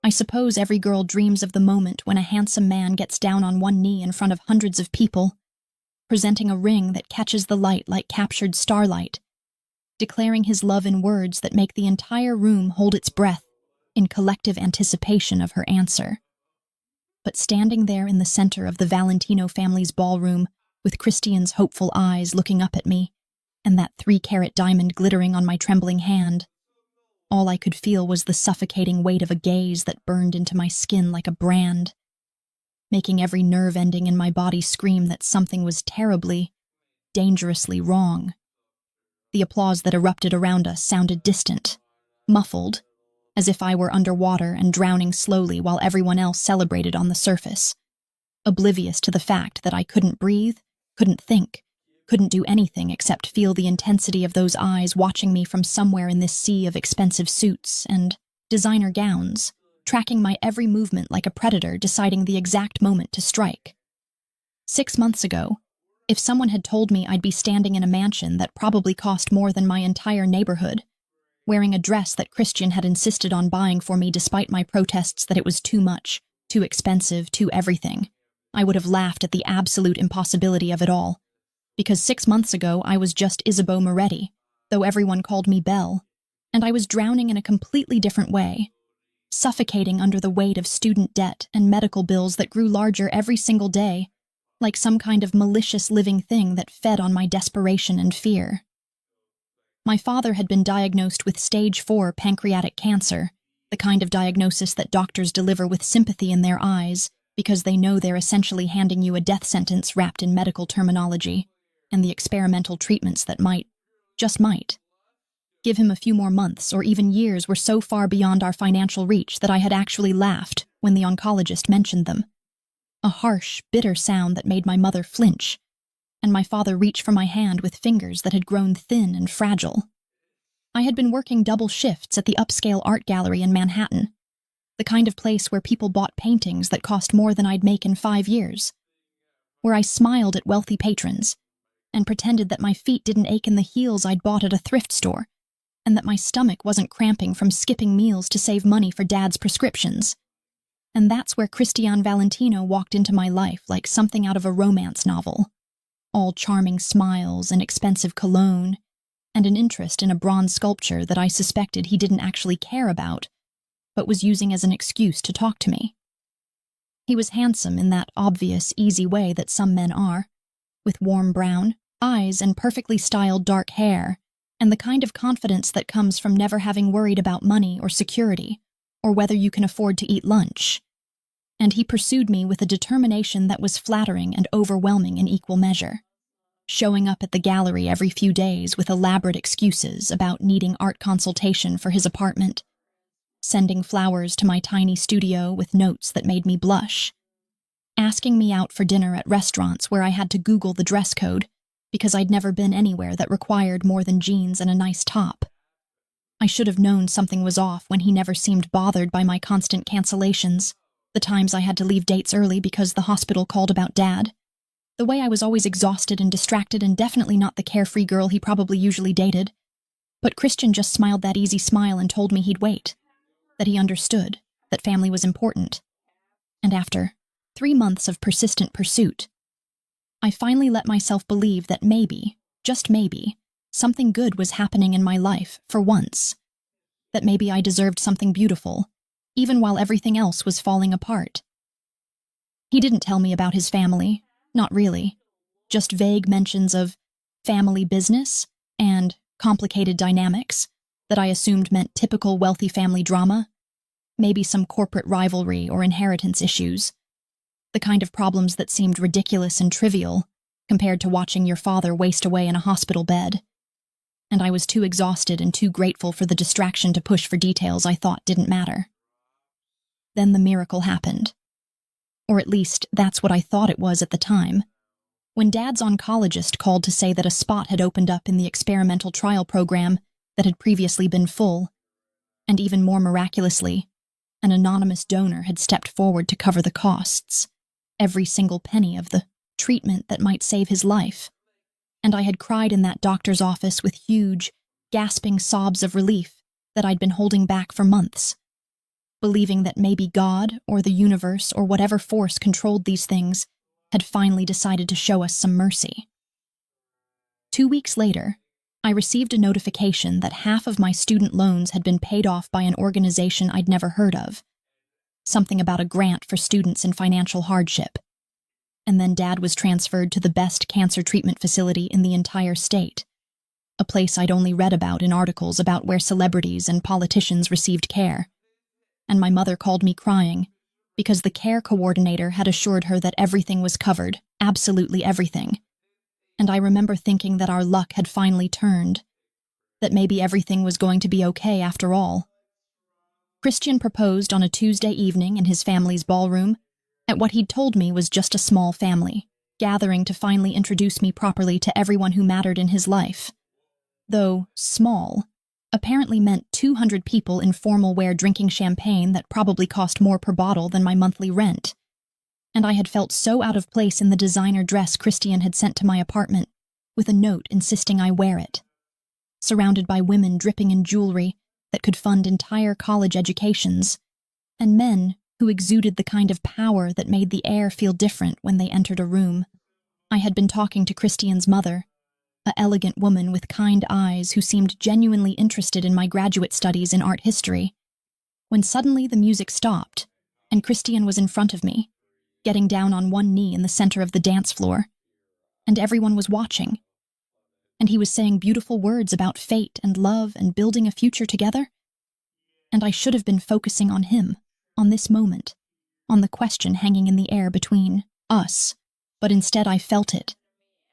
I suppose every girl dreams of the moment when a handsome man gets down on one knee in front of hundreds of people, presenting a ring that catches the light like captured starlight, declaring his love in words that make the entire room hold its breath in collective anticipation of her answer. But standing there in the center of the Valentino family's ballroom, with Christian's hopeful eyes looking up at me, and that 3-carat diamond glittering on my trembling hand, all I could feel was the suffocating weight of a gaze that burned into my skin like a brand, making every nerve ending in my body scream that something was terribly, dangerously wrong. The applause that erupted around us sounded distant, muffled, as if I were underwater and drowning slowly while everyone else celebrated on the surface, oblivious to the fact that I couldn't breathe, couldn't think, couldn't do anything except feel the intensity of those eyes watching me from somewhere in this sea of expensive suits and designer gowns, tracking my every movement like a predator deciding the exact moment to strike. 6 months ago, if someone had told me I'd be standing in a mansion that probably cost more than my entire neighborhood, wearing a dress that Christian had insisted on buying for me despite my protests that it was too much, too expensive, too everything, I would have laughed at the absolute impossibility of it all. Because 6 months ago I was just Isabeau Moretti, though everyone called me Belle, and I was drowning in a completely different way, suffocating under the weight of student debt and medical bills that grew larger every single day, like some kind of malicious living thing that fed on my desperation and fear. My father had been diagnosed with stage 4 pancreatic cancer, the kind of diagnosis that doctors deliver with sympathy in their eyes because they know they're essentially handing you a death sentence wrapped in medical terminology and the experimental treatments that might, just might, give him a few more months or even years were so far beyond our financial reach that I had actually laughed when the oncologist mentioned them. A harsh, bitter sound that made my mother flinch, and my father reach for my hand with fingers that had grown thin and fragile. I had been working double shifts at the upscale art gallery in Manhattan, the kind of place where people bought paintings that cost more than I'd make in 5 years, where I smiled at wealthy patrons and pretended that my feet didn't ache in the heels I'd bought at a thrift store, and that my stomach wasn't cramping from skipping meals to save money for Dad's prescriptions. And that's where Christian Valentino walked into my life like something out of a romance novel. All charming smiles and expensive cologne, and an interest in a bronze sculpture that I suspected he didn't actually care about, but was using as an excuse to talk to me. He was handsome in that obvious, easy way that some men are, with warm brown eyes and perfectly styled dark hair, and the kind of confidence that comes from never having worried about money or security, or whether you can afford to eat lunch. And he pursued me with a determination that was flattering and overwhelming in equal measure, showing up at the gallery every few days with elaborate excuses about needing art consultation for his apartment, sending flowers to my tiny studio with notes that made me blush, asking me out for dinner at restaurants where I had to Google the dress code because I'd never been anywhere that required more than jeans and a nice top. I should have known something was off when he never seemed bothered by my constant cancellations, the times I had to leave dates early because the hospital called about Dad, the way I was always exhausted and distracted and definitely not the carefree girl he probably usually dated. But Christian just smiled that easy smile and told me he'd wait, that he understood, that family was important. And after 3 months of persistent pursuit, I finally let myself believe that maybe, just maybe, something good was happening in my life for once, that maybe I deserved something beautiful, even while everything else was falling apart. He didn't tell me about his family, not really, just vague mentions of family business and complicated dynamics that I assumed meant typical wealthy family drama, maybe some corporate rivalry or inheritance issues, the kind of problems that seemed ridiculous and trivial compared to watching your father waste away in a hospital bed. And I was too exhausted and too grateful for the distraction to push for details I thought didn't matter. Then the miracle happened. Or at least, that's what I thought it was at the time. When Dad's oncologist called to say that a spot had opened up in the experimental trial program that had previously been full, and even more miraculously, an anonymous donor had stepped forward to cover the costs, every single penny of the treatment that might save his life. And I had cried in that doctor's office with huge, gasping sobs of relief that I'd been holding back for months. believing that maybe God or the universe or whatever force controlled these things had finally decided to show us some mercy. 2 weeks later, I received a notification that half of my student loans had been paid off by an organization I'd never heard of. Something about a grant for students in financial hardship. And then Dad was transferred to the best cancer treatment facility in the entire state. A place I'd only read about in articles about where celebrities and politicians received care. And my mother called me crying, because the care coordinator had assured her that everything was covered, absolutely everything. And I remember thinking that our luck had finally turned, that maybe everything was going to be okay after all. Christian proposed on a Tuesday evening in his family's ballroom, at what he'd told me was just a small family, gathering to finally introduce me properly to everyone who mattered in his life. Though small apparently meant 200 people in formal wear drinking champagne that probably cost more per bottle than my monthly rent. And I had felt so out of place in the designer dress Christian had sent to my apartment, with a note insisting I wear it. Surrounded by women dripping in jewelry that could fund entire college educations, and men who exuded the kind of power that made the air feel different when they entered a room. I had been talking to Christian's mother, an elegant woman with kind eyes who seemed genuinely interested in my graduate studies in art history, when suddenly the music stopped, and Christian was in front of me, getting down on one knee in the center of the dance floor, and everyone was watching. And he was saying beautiful words about fate and love and building a future together. And I should have been focusing on him, on this moment, on the question hanging in the air between us, but instead I felt it,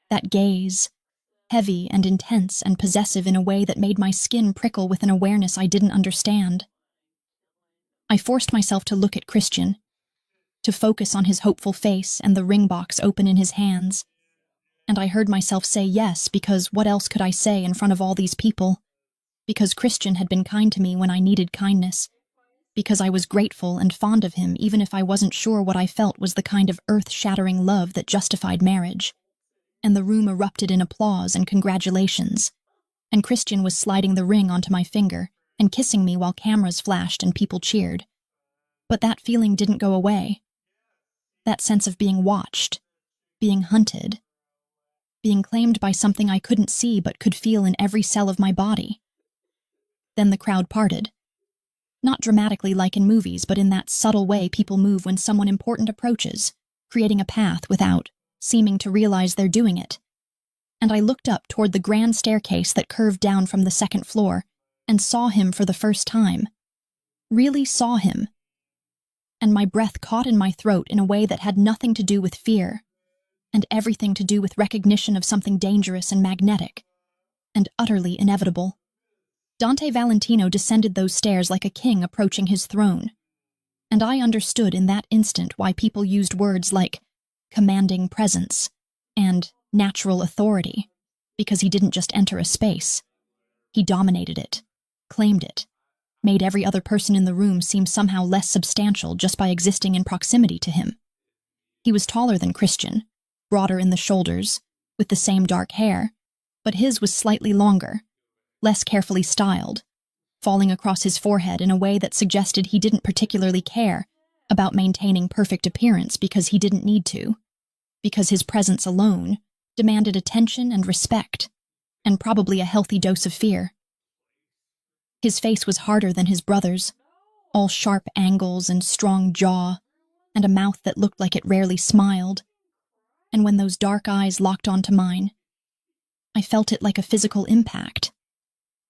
that gaze, heavy and intense and possessive in a way that made my skin prickle with an awareness I didn't understand. I forced myself to look at Christian, to focus on his hopeful face and the ring box open in his hands. And I heard myself say yes, because what else could I say in front of all these people? Because Christian had been kind to me when I needed kindness. Because I was grateful and fond of him even if I wasn't sure what I felt was the kind of earth-shattering love that justified marriage. And the room erupted in applause and congratulations. And Christian was sliding the ring onto my finger and kissing me while cameras flashed and people cheered. But that feeling didn't go away. That sense of being watched, being hunted, being claimed by something I couldn't see but could feel in every cell of my body. Then the crowd parted. Not dramatically like in movies, but in that subtle way people move when someone important approaches, creating a path without seeming to realize they're doing it. And I looked up toward the grand staircase that curved down from the second floor and saw him for the first time. Really saw him. And my breath caught in my throat in a way that had nothing to do with fear, and everything to do with recognition of something dangerous and magnetic, and utterly inevitable. Dante Valentino descended those stairs like a king approaching his throne, and I understood in that instant why people used words like commanding presence and natural authority, because he didn't just enter a space. He dominated it, claimed it, made every other person in the room seem somehow less substantial just by existing in proximity to him. He was taller than Christian, broader in the shoulders, with the same dark hair, but his was slightly longer, less carefully styled, falling across his forehead in a way that suggested he didn't particularly care about maintaining perfect appearance because he didn't need to, because his presence alone demanded attention and respect, and probably a healthy dose of fear. His face was harder than his brother's, all sharp angles and strong jaw, and a mouth that looked like it rarely smiled. And when those dark eyes locked onto mine, I felt it like a physical impact,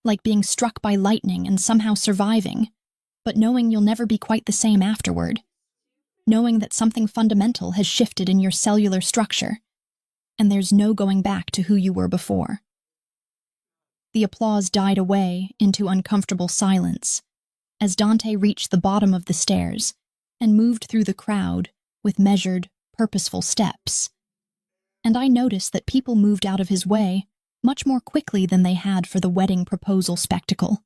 like being struck by lightning and somehow surviving, but knowing you'll never be quite the same afterward, knowing that something fundamental has shifted in your cellular structure, and there's no going back to who you were before. The applause died away into uncomfortable silence as Dante reached the bottom of the stairs and moved through the crowd with measured, purposeful steps. And I noticed that people moved out of his way much more quickly than they had for the wedding proposal spectacle,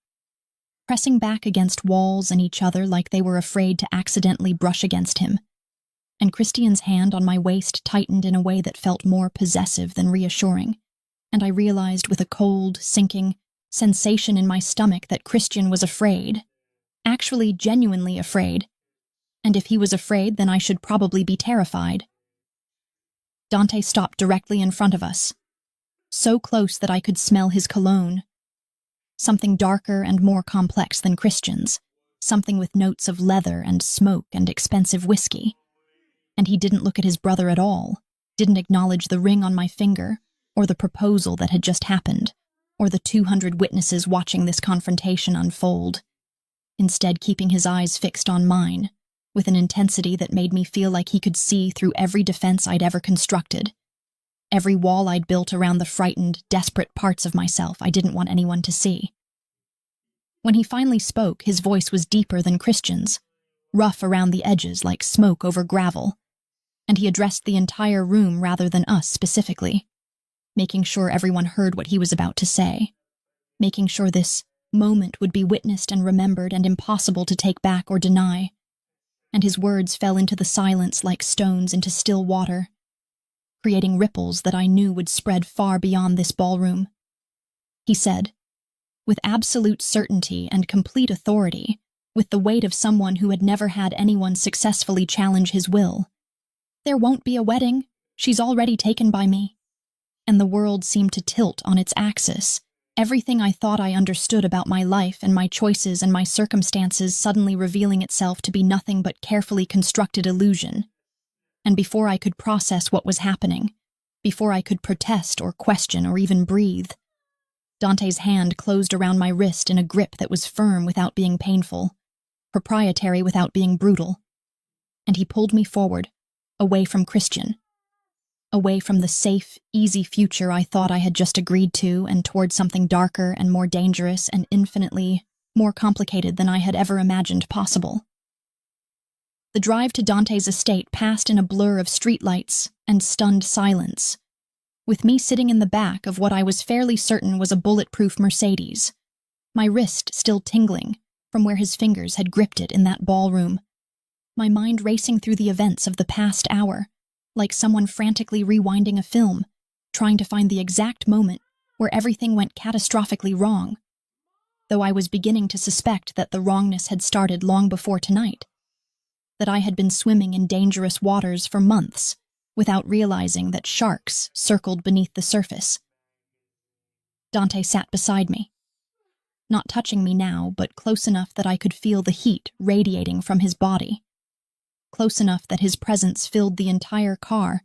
pressing back against walls and each other like they were afraid to accidentally brush against him. And Christian's hand on my waist tightened in a way that felt more possessive than reassuring, and I realized with a cold, sinking sensation in my stomach that Christian was afraid. Actually, genuinely afraid. And if he was afraid, then I should probably be terrified. Dante stopped directly in front of us, so close that I could smell his cologne. Something darker and more complex than Christian's, something with notes of leather and smoke and expensive whiskey. And he didn't look at his brother at all, didn't acknowledge the ring on my finger, or the proposal that had just happened, or the 200 witnesses watching this confrontation unfold. Instead, keeping his eyes fixed on mine, with an intensity that made me feel like he could see through every defense I'd ever constructed, every wall I'd built around the frightened, desperate parts of myself I didn't want anyone to see. When he finally spoke, his voice was deeper than Christian's, rough around the edges like smoke over gravel, and he addressed the entire room rather than us specifically, making sure everyone heard what he was about to say, making sure this moment would be witnessed and remembered and impossible to take back or deny. And his words fell into the silence like stones into still water, creating ripples that I knew would spread far beyond this ballroom. He said, with absolute certainty and complete authority, with the weight of someone who had never had anyone successfully challenge his will, "There won't be a wedding. She's already taken by me." And the world seemed to tilt on its axis, everything I thought I understood about my life and my choices and my circumstances suddenly revealing itself to be nothing but carefully constructed illusion. And before I could process what was happening, before I could protest or question or even breathe, Dante's hand closed around my wrist in a grip that was firm without being painful, proprietary without being brutal. And he pulled me forward, away from Christian, away from the safe, easy future I thought I had just agreed to, and toward something darker and more dangerous and infinitely more complicated than I had ever imagined possible. The drive to Dante's estate passed in a blur of streetlights and stunned silence, with me sitting in the back of what I was fairly certain was a bulletproof Mercedes, my wrist still tingling from where his fingers had gripped it in that ballroom, my mind racing through the events of the past hour, like someone frantically rewinding a film, trying to find the exact moment where everything went catastrophically wrong, though I was beginning to suspect that the wrongness had started long before tonight, that I had been swimming in dangerous waters for months, without realizing that sharks circled beneath the surface. Dante sat beside me, not touching me now, but close enough that I could feel the heat radiating from his body, close enough that his presence filled the entire car,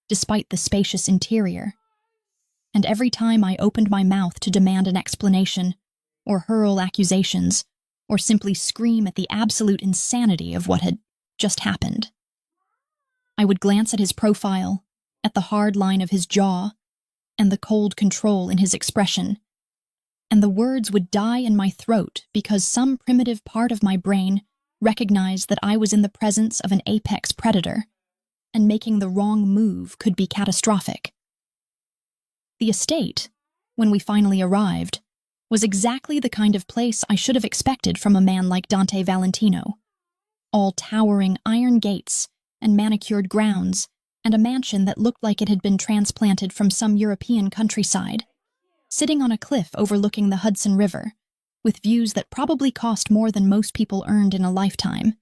despite the spacious interior. And every time I opened my mouth to demand an explanation, or hurl accusations, or simply scream at the absolute insanity of what had just happened, I would glance at his profile, at the hard line of his jaw, and the cold control in his expression, and the words would die in my throat because some primitive part of my brain recognized that I was in the presence of an apex predator, and making the wrong move could be catastrophic. The estate, when we finally arrived, was exactly the kind of place I should have expected from a man like Dante Valentino. All towering iron gates and manicured grounds, and a mansion that looked like it had been transplanted from some European countryside, sitting on a cliff overlooking the Hudson River, with views that probably cost more than most people earned in a lifetime.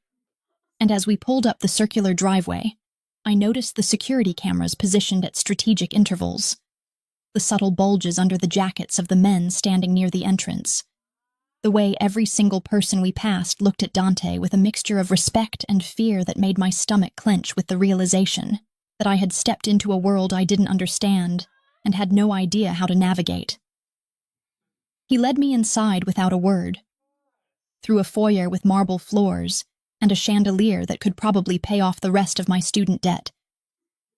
And as we pulled up the circular driveway, I noticed the security cameras positioned at strategic intervals, the subtle bulges under the jackets of the men standing near the entrance, the way every single person we passed looked at Dante with a mixture of respect and fear that made my stomach clench with the realization that I had stepped into a world I didn't understand and had no idea how to navigate. He led me inside without a word, through a foyer with marble floors and a chandelier that could probably pay off the rest of my student debt,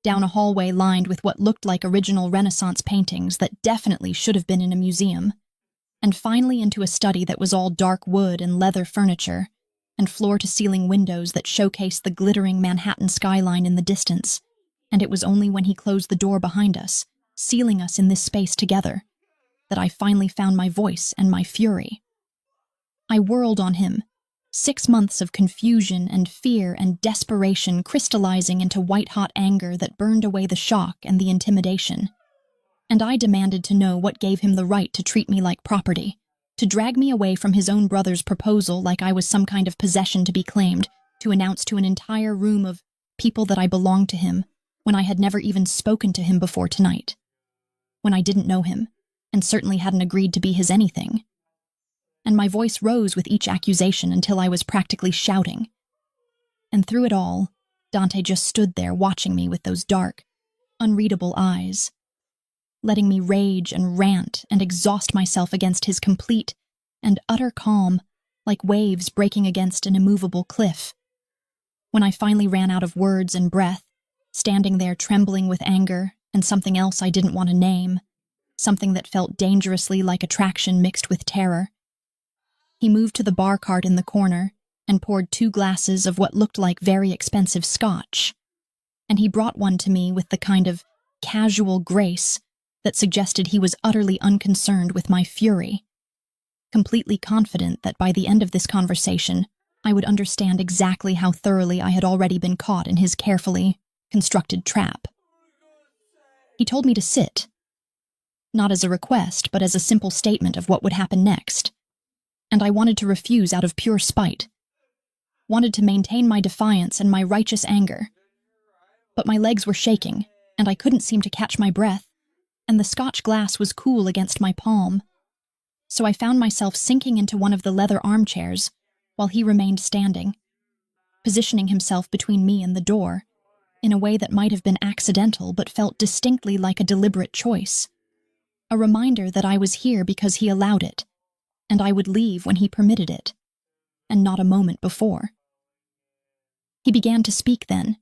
down a hallway lined with what looked like original Renaissance paintings that definitely should have been in a museum, and finally into a study that was all dark wood and leather furniture, and floor-to-ceiling windows that showcased the glittering Manhattan skyline in the distance, and it was only when he closed the door behind us, sealing us in this space together, that I finally found my voice and my fury. I whirled on him, 6 months of confusion and fear and desperation crystallizing into white-hot anger that burned away the shock and the intimidation. And I demanded to know what gave him the right to treat me like property, to drag me away from his own brother's proposal like I was some kind of possession to be claimed, to announce to an entire room of people that I belonged to him when I had never even spoken to him before tonight, when I didn't know him and certainly hadn't agreed to be his anything. And my voice rose with each accusation until I was practically shouting. And through it all, Dante just stood there watching me with those dark, unreadable eyes, letting me rage and rant and exhaust myself against his complete and utter calm, like waves breaking against an immovable cliff. When I finally ran out of words and breath, standing there trembling with anger and something else I didn't want to name, something that felt dangerously like attraction mixed with terror, he moved to the bar cart in the corner and poured 2 glasses of what looked like very expensive scotch, and he brought one to me with the kind of casual grace that suggested he was utterly unconcerned with my fury, completely confident that by the end of this conversation, I would understand exactly how thoroughly I had already been caught in his carefully constructed trap. He told me to sit, not as a request, but as a simple statement of what would happen next, and I wanted to refuse out of pure spite, wanted to maintain my defiance and my righteous anger. But my legs were shaking, and I couldn't seem to catch my breath, and the scotch glass was cool against my palm. So I found myself sinking into one of the leather armchairs while he remained standing, positioning himself between me and the door in a way that might have been accidental but felt distinctly like a deliberate choice, a reminder that I was here because he allowed it, and I would leave when he permitted it, and not a moment before. He began to speak then,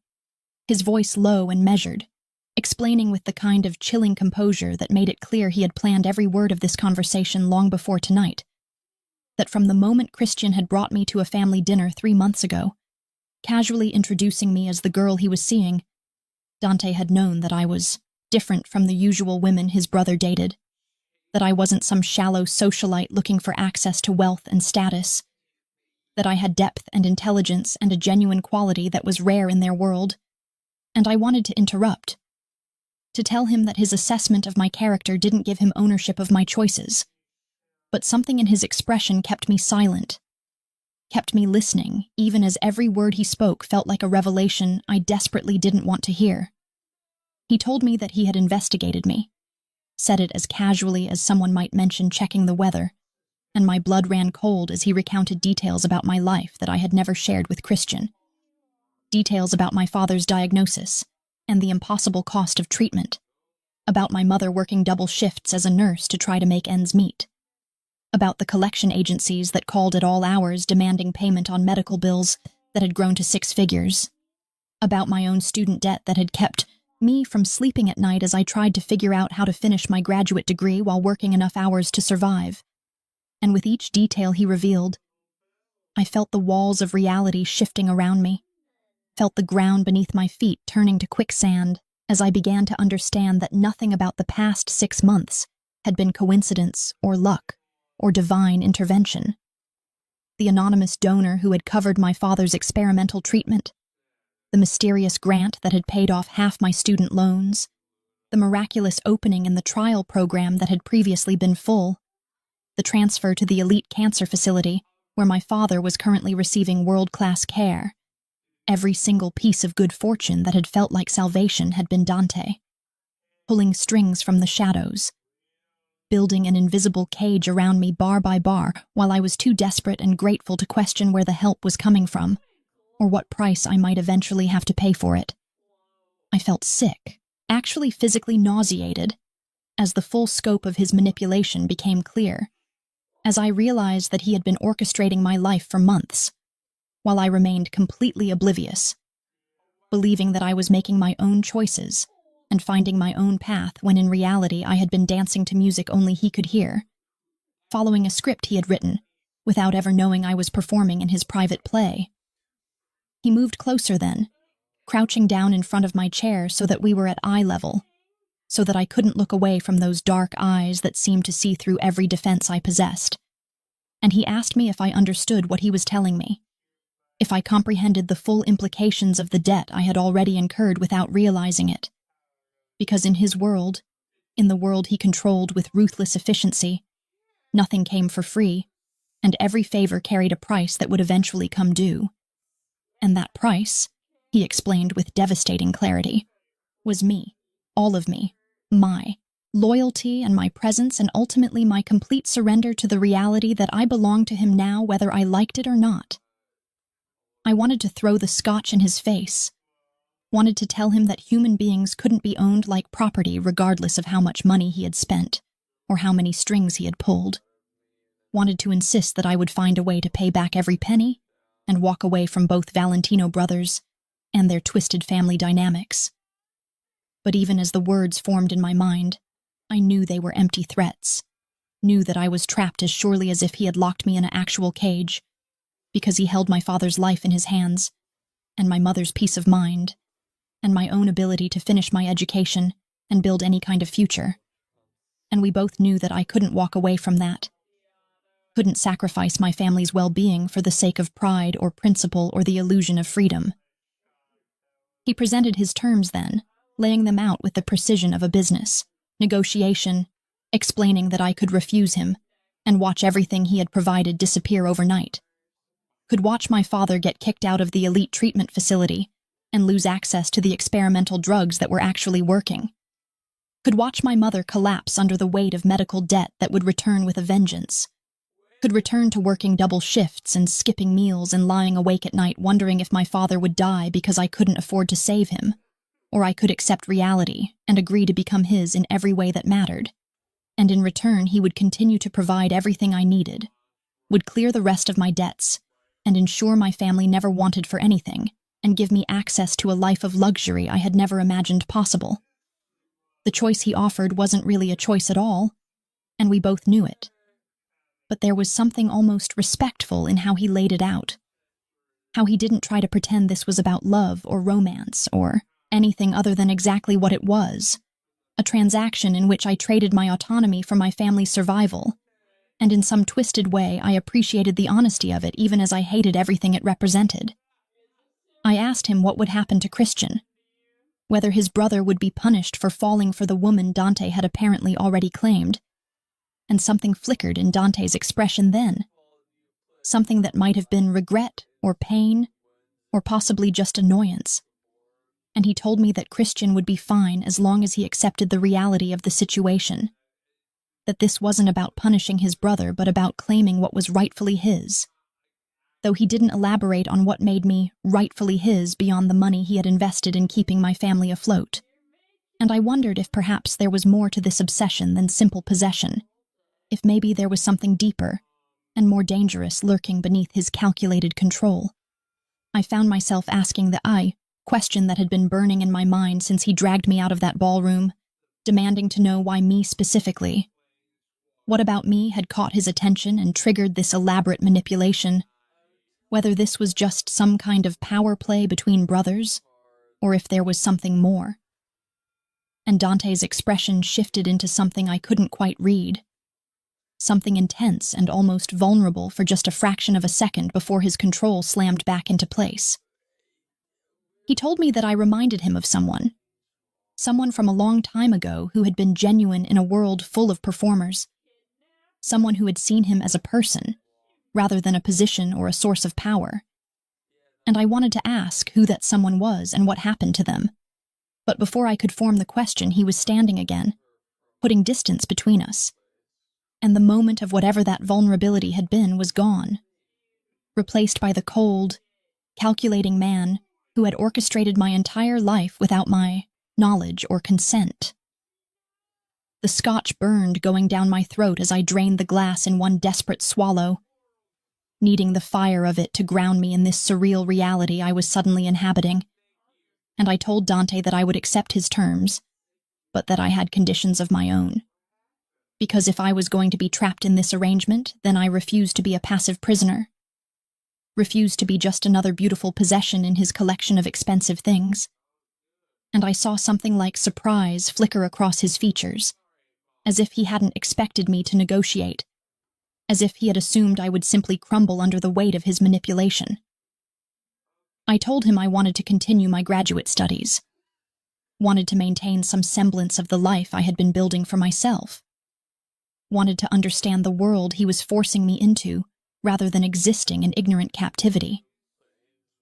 his voice low and measured, explaining with the kind of chilling composure that made it clear he had planned every word of this conversation long before tonight, that from the moment Christian had brought me to a family dinner 3 months ago, casually introducing me as the girl he was seeing, Dante had known that I was different from the usual women his brother dated, that I wasn't some shallow socialite looking for access to wealth and status, that I had depth and intelligence and a genuine quality that was rare in their world. And I wanted to interrupt, to tell him that his assessment of my character didn't give him ownership of my choices, but something in his expression kept me silent, kept me listening, even as every word he spoke felt like a revelation I desperately didn't want to hear. He told me that he had investigated me, said it as casually as someone might mention checking the weather, and my blood ran cold as he recounted details about my life that I had never shared with Christian. Details about my father's diagnosis and the impossible cost of treatment, about my mother working double shifts as a nurse to try to make ends meet, about the collection agencies that called at all hours demanding payment on medical bills that had grown to 6 figures, about my own student debt that had kept me from sleeping at night as I tried to figure out how to finish my graduate degree while working enough hours to survive. And with each detail he revealed, I felt the walls of reality shifting around me, felt the ground beneath my feet turning to quicksand as I began to understand that nothing about the past 6 months had been coincidence or luck or divine intervention. The anonymous donor who had covered my father's experimental treatment, the mysterious grant that had paid off half my student loans, the miraculous opening in the trial program that had previously been full, the transfer to the elite cancer facility where my father was currently receiving world-class care. Every single piece of good fortune that had felt like salvation had been Dante, pulling strings from the shadows, building an invisible cage around me bar by bar while I was too desperate and grateful to question where the help was coming from, or what price I might eventually have to pay for it. I felt sick, actually physically nauseated, as the full scope of his manipulation became clear, as I realized that he had been orchestrating my life for months, while I remained completely oblivious, believing that I was making my own choices and finding my own path when in reality I had been dancing to music only he could hear, following a script he had written, without ever knowing I was performing in his private play. He moved closer then, crouching down in front of my chair so that we were at eye level, so that I couldn't look away from those dark eyes that seemed to see through every defense I possessed. And he asked me if I understood what he was telling me, if I comprehended the full implications of the debt I had already incurred without realizing it. Because in his world, in the world he controlled with ruthless efficiency, Nothing came for free, and every favor carried a price that would eventually come due. And that price, he explained with devastating clarity, was me, all of me, my loyalty and my presence, and ultimately my complete surrender to the reality that I belonged to him now, whether I liked it or not. I wanted to throw the scotch in his face, wanted to tell him that human beings couldn't be owned like property regardless of how much money he had spent or how many strings he had pulled. Wanted to insist that I would find a way to pay back every penny and walk away from both Valentino brothers and their twisted family dynamics. But even as the words formed in my mind, I knew they were empty threats, knew that I was trapped as surely as if he had locked me in an actual cage, because he held my father's life in his hands, and my mother's peace of mind, and my own ability to finish my education and build any kind of future. And we both knew that I couldn't walk away from that, couldn't sacrifice my family's well-being for the sake of pride or principle or the illusion of freedom. He presented his terms then, laying them out with the precision of a business negotiation, explaining that I could refuse him and watch everything he had provided disappear overnight. Could watch my father get kicked out of the elite treatment facility and lose access to the experimental drugs that were actually working. Could watch my mother collapse under the weight of medical debt that would return with a vengeance. Could return to working double shifts and skipping meals and lying awake at night wondering if my father would die because I couldn't afford to save him, or I could accept reality and agree to become his in every way that mattered. And in return, he would continue to provide everything I needed, would clear the rest of my debts, and ensure my family never wanted for anything, and give me access to a life of luxury I had never imagined possible. The choice he offered wasn't really a choice at all, and we both knew it. But there was something almost respectful in how he laid it out. How he didn't try to pretend this was about love or romance or anything other than exactly what it was, a transaction in which I traded my autonomy for my family's survival, and in some twisted way I appreciated the honesty of it even as I hated everything it represented. I asked him what would happen to Christian, whether his brother would be punished for falling for the woman Dante had apparently already claimed, and something flickered in Dante's expression then. Something that might have been regret or pain, or possibly just annoyance. And he told me that Christian would be fine as long as he accepted the reality of the situation. That this wasn't about punishing his brother, but about claiming what was rightfully his. Though he didn't elaborate on what made me rightfully his beyond the money he had invested in keeping my family afloat. And I wondered if perhaps there was more to this obsession than simple possession. If maybe there was something deeper and more dangerous lurking beneath his calculated control. I found myself asking the question that had been burning in my mind since he dragged me out of that ballroom, demanding to know why me specifically. What about me had caught his attention and triggered this elaborate manipulation? Whether this was just some kind of power play between brothers, or if there was something more. And Dante's expression shifted into something I couldn't quite read. Something intense and almost vulnerable for just a fraction of a second before his control slammed back into place. He told me that I reminded him of someone from a long time ago who had been genuine in a world full of performers, someone who had seen him as a person, rather than a position or a source of power. And I wanted to ask who that someone was and what happened to them. But before I could form the question, he was standing again, putting distance between us. And the moment of whatever that vulnerability had been was gone, replaced by the cold, calculating man who had orchestrated my entire life without my knowledge or consent. The scotch burned going down my throat as I drained the glass in one desperate swallow, needing the fire of it to ground me in this surreal reality I was suddenly inhabiting. And I told Dante that I would accept his terms, but that I had conditions of my own. Because if I was going to be trapped in this arrangement, then I refused to be a passive prisoner. Refused to be just another beautiful possession in his collection of expensive things. And I saw something like surprise flicker across his features, as if he hadn't expected me to negotiate, as if he had assumed I would simply crumble under the weight of his manipulation. I told him I wanted to continue my graduate studies, wanted to maintain some semblance of the life I had been building for myself. wanted to understand the world he was forcing me into rather than existing in ignorant captivity.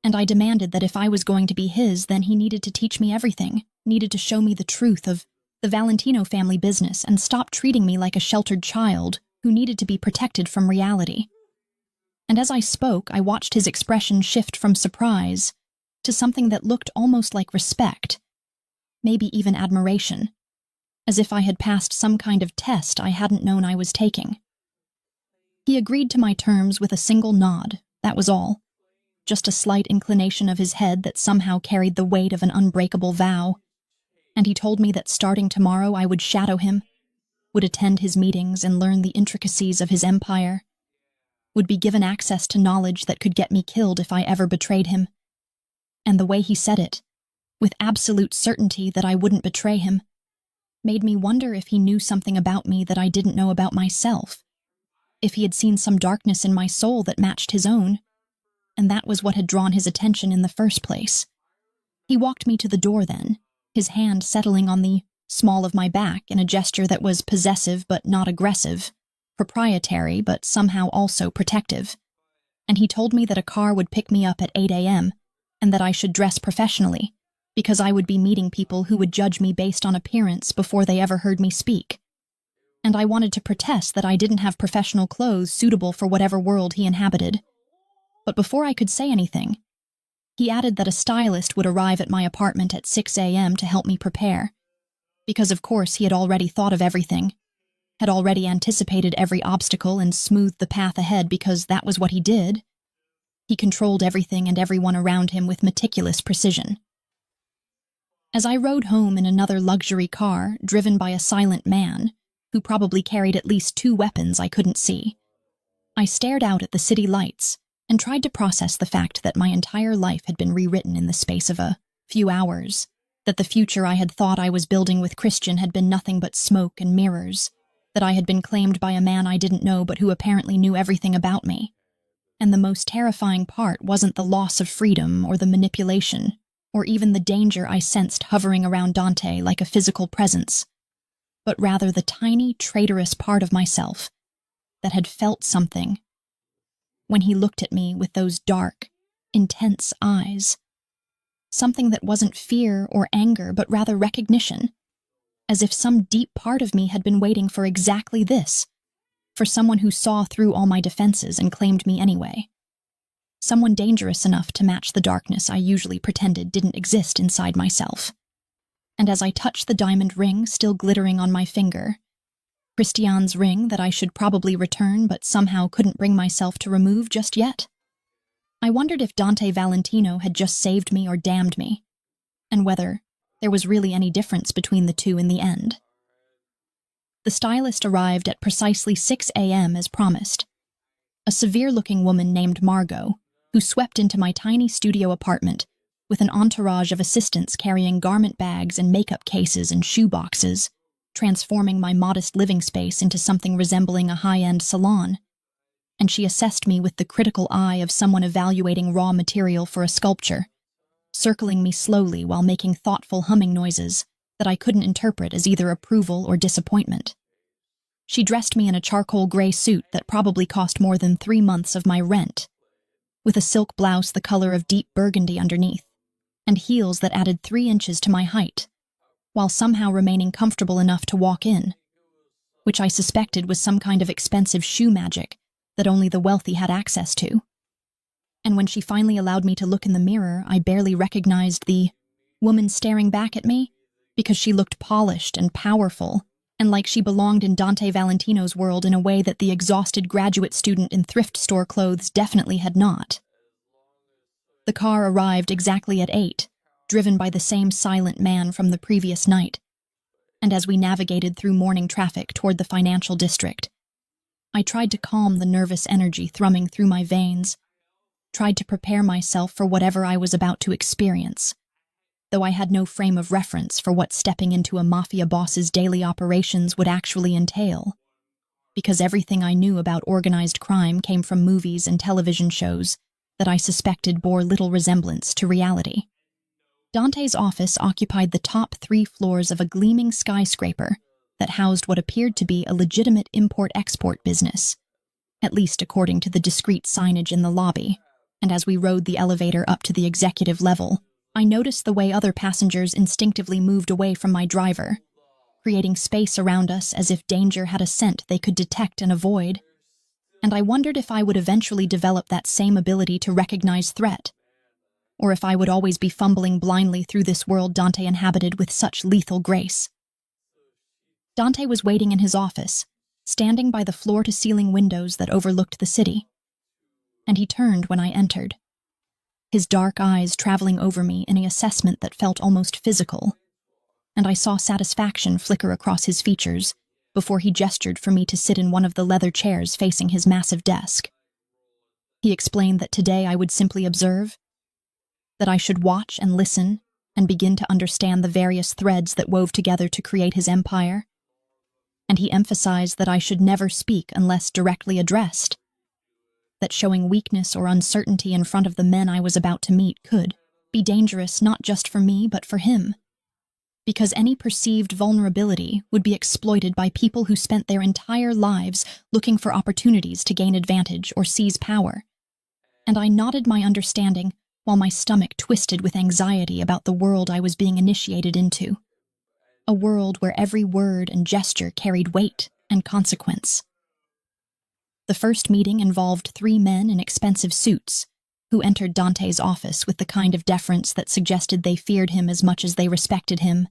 And I demanded that if I was going to be his, then he needed to teach me everything, needed to show me the truth of the Valentino family business and stop treating me like a sheltered child who needed to be protected from reality. And as I spoke, I watched his expression shift from surprise to something that looked almost like respect, maybe even admiration, as if I had passed some kind of test I hadn't known I was taking. He agreed to my terms with a single nod, that was all. Just a slight inclination of his head that somehow carried the weight of an unbreakable vow. And he told me that starting tomorrow I would shadow him, would attend his meetings and learn the intricacies of his empire, would be given access to knowledge that could get me killed if I ever betrayed him. And the way he said it, with absolute certainty that I wouldn't betray him, made me wonder if he knew something about me that I didn't know about myself, if he had seen some darkness in my soul that matched his own, and that was what had drawn his attention in the first place. He walked me to the door then, his hand settling on the small of my back in a gesture that was possessive but not aggressive, proprietary but somehow also protective. And he told me that a car would pick me up at 8 a.m. and that I should dress professionally, because I would be meeting people who would judge me based on appearance before they ever heard me speak. And I wanted to protest that I didn't have professional clothes suitable for whatever world he inhabited. But before I could say anything, he added that a stylist would arrive at my apartment at 6 a.m. to help me prepare, because of course he had already thought of everything, had already anticipated every obstacle and smoothed the path ahead because that was what he did. He controlled everything and everyone around him with meticulous precision. As I rode home in another luxury car, driven by a silent man, who probably carried at least 2 weapons I couldn't see, I stared out at the city lights and tried to process the fact that my entire life had been rewritten in the space of a few hours, that the future I had thought I was building with Christian had been nothing but smoke and mirrors, that I had been claimed by a man I didn't know but who apparently knew everything about me. And the most terrifying part wasn't the loss of freedom or the manipulation, or even the danger I sensed hovering around Dante like a physical presence, but rather the tiny, traitorous part of myself that had felt something when he looked at me with those dark, intense eyes. Something that wasn't fear or anger, but rather recognition, as if some deep part of me had been waiting for exactly this, for someone who saw through all my defenses and claimed me anyway. Someone dangerous enough to match the darkness I usually pretended didn't exist inside myself. And as I touched the diamond ring still glittering on my finger, Christian's ring that I should probably return but somehow couldn't bring myself to remove just yet, I wondered if Dante Valentino had just saved me or damned me, and whether there was really any difference between the two in the end. The stylist arrived at precisely 6 a.m. as promised. A severe-looking woman named Margot, who swept into my tiny studio apartment with an entourage of assistants carrying garment bags and makeup cases and shoe boxes, transforming my modest living space into something resembling a high-end salon. And she assessed me with the critical eye of someone evaluating raw material for a sculpture, circling me slowly while making thoughtful humming noises that I couldn't interpret as either approval or disappointment. She dressed me in a charcoal gray suit that probably cost more than 3 months of my rent, with a silk blouse the color of deep burgundy underneath, and heels that added 3 inches to my height, while somehow remaining comfortable enough to walk in, which I suspected was some kind of expensive shoe magic that only the wealthy had access to. And when she finally allowed me to look in the mirror, I barely recognized the woman staring back at me, because she looked polished and powerful, and like she belonged in Dante Valentino's world in a way that the exhausted graduate student in thrift store clothes definitely had not. The car arrived exactly at 8, driven by the same silent man from the previous night, and as we navigated through morning traffic toward the financial district, I tried to calm the nervous energy thrumming through my veins, tried to prepare myself for whatever I was about to experience, though I had no frame of reference for what stepping into a mafia boss's daily operations would actually entail, because everything I knew about organized crime came from movies and television shows that I suspected bore little resemblance to reality. Dante's office occupied the top 3 floors of a gleaming skyscraper that housed what appeared to be a legitimate import-export business, at least according to the discreet signage in the lobby, and as we rode the elevator up to the executive level, I noticed the way other passengers instinctively moved away from my driver, creating space around us as if danger had a scent they could detect and avoid, and I wondered if I would eventually develop that same ability to recognize threat, or if I would always be fumbling blindly through this world Dante inhabited with such lethal grace. Dante was waiting in his office, standing by the floor-to-ceiling windows that overlooked the city, and he turned when I entered, his dark eyes traveling over me in an assessment that felt almost physical, and I saw satisfaction flicker across his features before he gestured for me to sit in one of the leather chairs facing his massive desk. He explained that today I would simply observe, that I should watch and listen and begin to understand the various threads that wove together to create his empire, and he emphasized that I should never speak unless directly addressed, that showing weakness or uncertainty in front of the men I was about to meet could be dangerous not just for me but for him, because any perceived vulnerability would be exploited by people who spent their entire lives looking for opportunities to gain advantage or seize power. And I nodded my understanding while my stomach twisted with anxiety about the world I was being initiated into, a world where every word and gesture carried weight and consequence. The first meeting involved 3 men in expensive suits who entered Dante's office with the kind of deference that suggested they feared him as much as they respected him,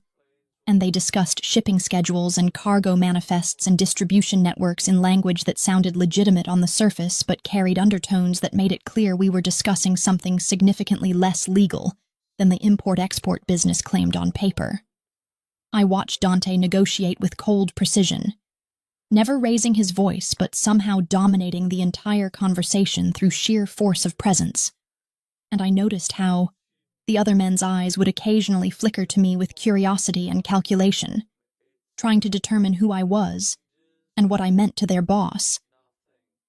and they discussed shipping schedules and cargo manifests and distribution networks in language that sounded legitimate on the surface but carried undertones that made it clear we were discussing something significantly less legal than the import-export business claimed on paper. I watched Dante negotiate with cold precision, never raising his voice but somehow dominating the entire conversation through sheer force of presence, and I noticed how the other men's eyes would occasionally flicker to me with curiosity and calculation, trying to determine who I was and what I meant to their boss,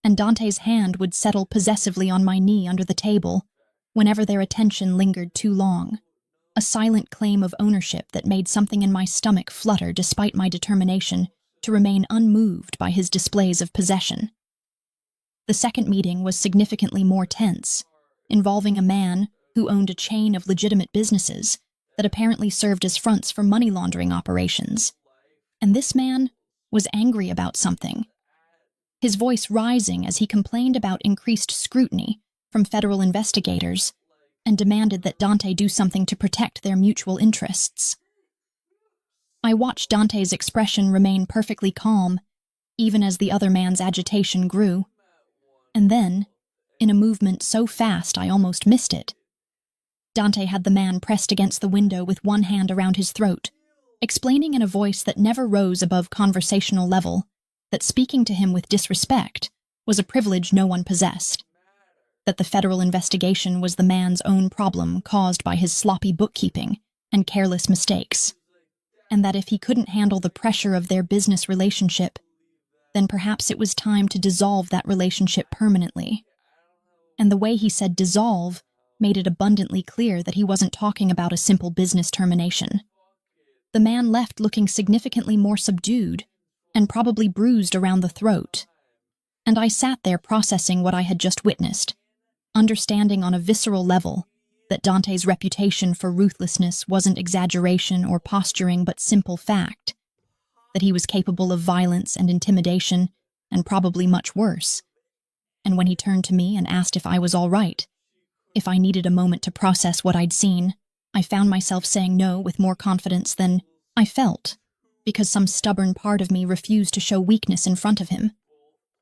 and Dante's hand would settle possessively on my knee under the table whenever their attention lingered too long, a silent claim of ownership that made something in my stomach flutter despite my determination to remain unmoved by his displays of possession. The second meeting was significantly more tense, involving a man who owned a chain of legitimate businesses that apparently served as fronts for money laundering operations. And this man was angry about something, his voice rising as he complained about increased scrutiny from federal investigators and demanded that Dante do something to protect their mutual interests. I watched Dante's expression remain perfectly calm, even as the other man's agitation grew. And then, in a movement so fast I almost missed it, Dante had the man pressed against the window with one hand around his throat, explaining in a voice that never rose above conversational level that speaking to him with disrespect was a privilege no one possessed, that the federal investigation was the man's own problem caused by his sloppy bookkeeping and careless mistakes, and that if he couldn't handle the pressure of their business relationship, then perhaps it was time to dissolve that relationship permanently. And the way he said dissolve made it abundantly clear that he wasn't talking about a simple business termination. The man left looking significantly more subdued and probably bruised around the throat, and I sat there processing what I had just witnessed, understanding on a visceral level that Dante's reputation for ruthlessness wasn't exaggeration or posturing but simple fact, that he was capable of violence and intimidation, and probably much worse. And when he turned to me and asked if I was all right, if I needed a moment to process what I'd seen, I found myself saying no with more confidence than I felt, because some stubborn part of me refused to show weakness in front of him,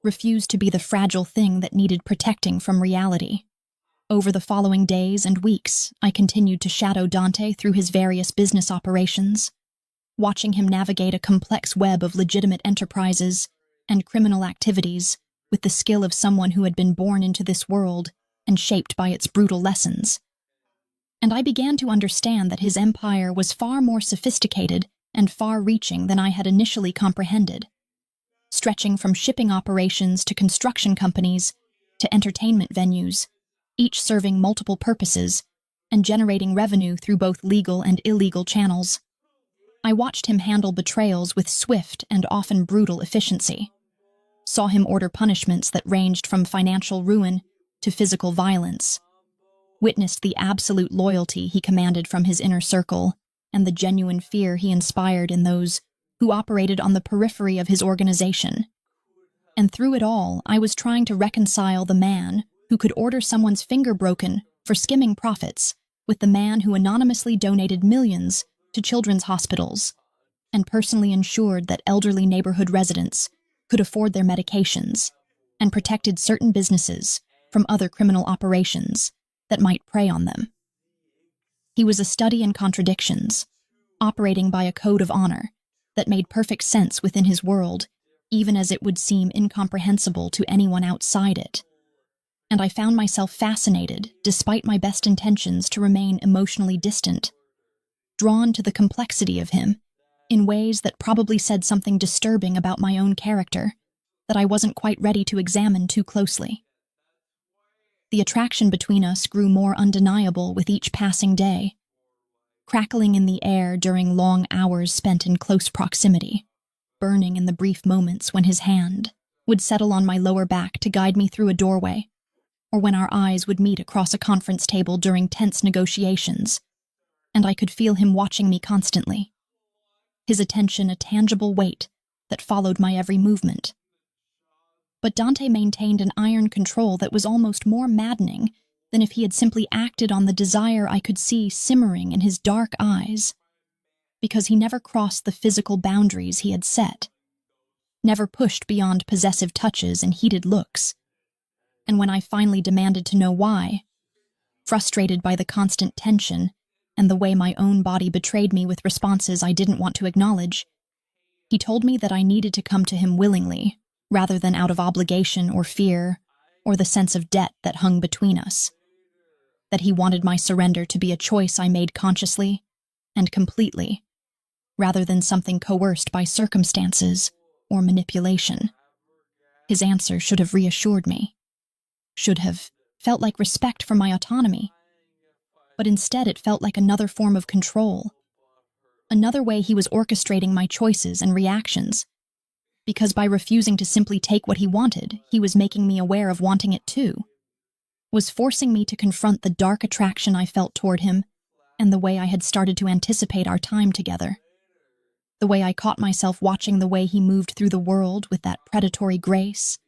refused to be the fragile thing that needed protecting from reality. Over the following days and weeks, I continued to shadow Dante through his various business operations, watching him navigate a complex web of legitimate enterprises and criminal activities with the skill of someone who had been born into this world and shaped by its brutal lessons. And I began to understand that his empire was far more sophisticated and far-reaching than I had initially comprehended, stretching from shipping operations to construction companies to entertainment venues, each serving multiple purposes and generating revenue through both legal and illegal channels. I watched him handle betrayals with swift and often brutal efficiency, saw him order punishments that ranged from financial ruin to physical violence, witnessed the absolute loyalty he commanded from his inner circle and the genuine fear he inspired in those who operated on the periphery of his organization. And through it all, I was trying to reconcile the man who could order someone's finger broken for skimming profits with the man who anonymously donated millions to children's hospitals and personally ensured that elderly neighborhood residents could afford their medications and protected certain businesses from other criminal operations that might prey on them. He was a study in contradictions, operating by a code of honor that made perfect sense within his world, even as it would seem incomprehensible to anyone outside it. And I found myself fascinated, despite my best intentions to remain emotionally distant, drawn to the complexity of him in ways that probably said something disturbing about my own character that I wasn't quite ready to examine too closely. The attraction between us grew more undeniable with each passing day, crackling in the air during long hours spent in close proximity, burning in the brief moments when his hand would settle on my lower back to guide me through a doorway, or when our eyes would meet across a conference table during tense negotiations, and I could feel him watching me constantly, his attention a tangible weight that followed my every movement. But Dante maintained an iron control that was almost more maddening than if he had simply acted on the desire I could see simmering in his dark eyes, because he never crossed the physical boundaries he had set, never pushed beyond possessive touches and heated looks. And when I finally demanded to know why, frustrated by the constant tension and the way my own body betrayed me with responses I didn't want to acknowledge, he told me that I needed to come to him willingly, rather than out of obligation or fear or the sense of debt that hung between us. That he wanted my surrender to be a choice I made consciously and completely, rather than something coerced by circumstances or manipulation. His answer should have reassured me, should have felt like respect for my autonomy, but instead it felt like another form of control, another way he was orchestrating my choices and reactions, because by refusing to simply take what he wanted, he was making me aware of wanting it too, was forcing me to confront the dark attraction I felt toward him and the way I had started to anticipate our time together. The way I caught myself watching the way he moved through the world with that predatory grace,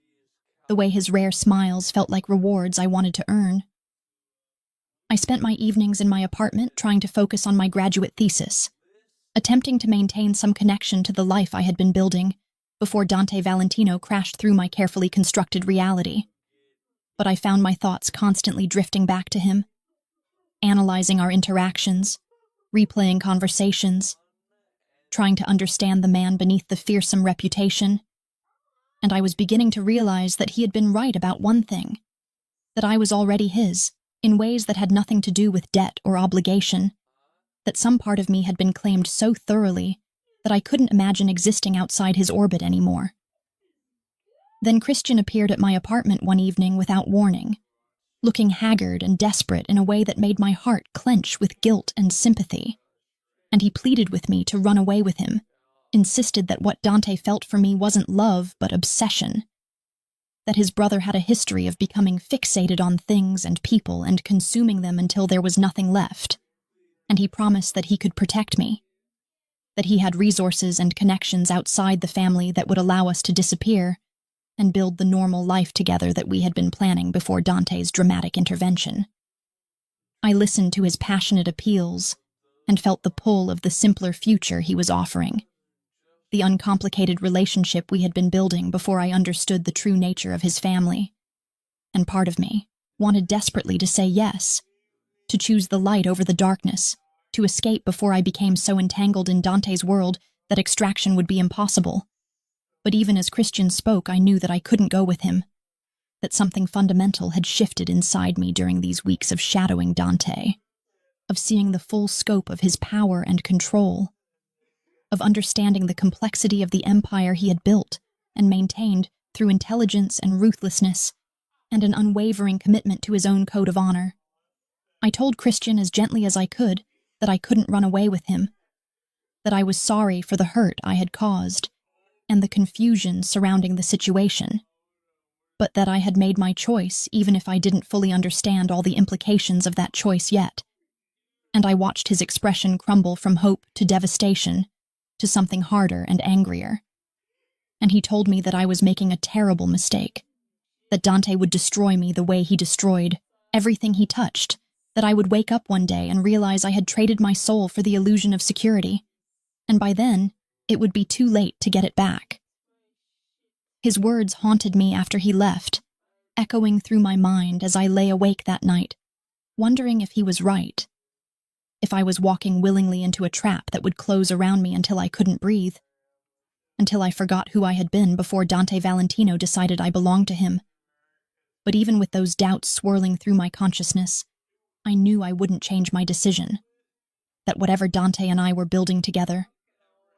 the way his rare smiles felt like rewards I wanted to earn. I spent my evenings in my apartment trying to focus on my graduate thesis, attempting to maintain some connection to the life I had been building before Dante Valentino crashed through my carefully constructed reality. But I found my thoughts constantly drifting back to him, analyzing our interactions, replaying conversations, trying to understand the man beneath the fearsome reputation. And I was beginning to realize that he had been right about one thing, that I was already his, in ways that had nothing to do with debt or obligation, that some part of me had been claimed so thoroughly that I couldn't imagine existing outside his orbit anymore. Then Christian appeared at my apartment one evening without warning, looking haggard and desperate in a way that made my heart clench with guilt and sympathy. And he pleaded with me to run away with him, insisted that what Dante felt for me wasn't love but obsession, that his brother had a history of becoming fixated on things and people and consuming them until there was nothing left, and he promised that he could protect me, that he had resources and connections outside the family that would allow us to disappear and build the normal life together that we had been planning before Dante's dramatic intervention. I listened to his passionate appeals and felt the pull of the simpler future he was offering, the uncomplicated relationship we had been building before I understood the true nature of his family. And part of me wanted desperately to say yes, to choose the light over the darkness, to escape before I became so entangled in Dante's world that extraction would be impossible. But even as Christian spoke, I knew that I couldn't go with him, that something fundamental had shifted inside me during these weeks of shadowing Dante, of seeing the full scope of his power and control, of understanding the complexity of the empire he had built and maintained through intelligence and ruthlessness, and an unwavering commitment to his own code of honor. I told Christian as gently as I could that I couldn't run away with him, that I was sorry for the hurt I had caused and the confusion surrounding the situation, but that I had made my choice even if I didn't fully understand all the implications of that choice yet. And I watched his expression crumble from hope to devastation to something harder and angrier. And he told me that I was making a terrible mistake, that Dante would destroy me the way he destroyed everything he touched, that I would wake up one day and realize I had traded my soul for the illusion of security, and by then it would be too late to get it back. His words haunted me after he left, echoing through my mind as I lay awake that night, wondering if he was right, if I was walking willingly into a trap that would close around me until I couldn't breathe, until I forgot who I had been before Dante Valentino decided I belonged to him. But even with those doubts swirling through my consciousness, I knew I wouldn't change my decision, that whatever Dante and I were building together,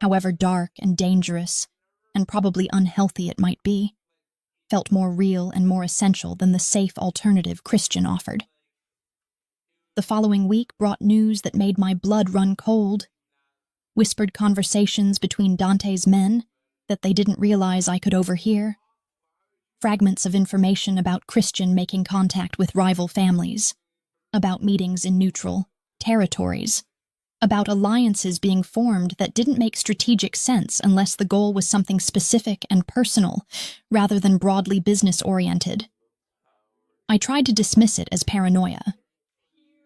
however dark and dangerous and probably unhealthy it might be, felt more real and more essential than the safe alternative Christian offered. The following week brought news that made my blood run cold. Whispered conversations between Dante's men that they didn't realize I could overhear. Fragments of information about Christian making contact with rival families, about meetings in neutral territories, about alliances being formed that didn't make strategic sense unless the goal was something specific and personal rather than broadly business-oriented. I tried to dismiss it as paranoia,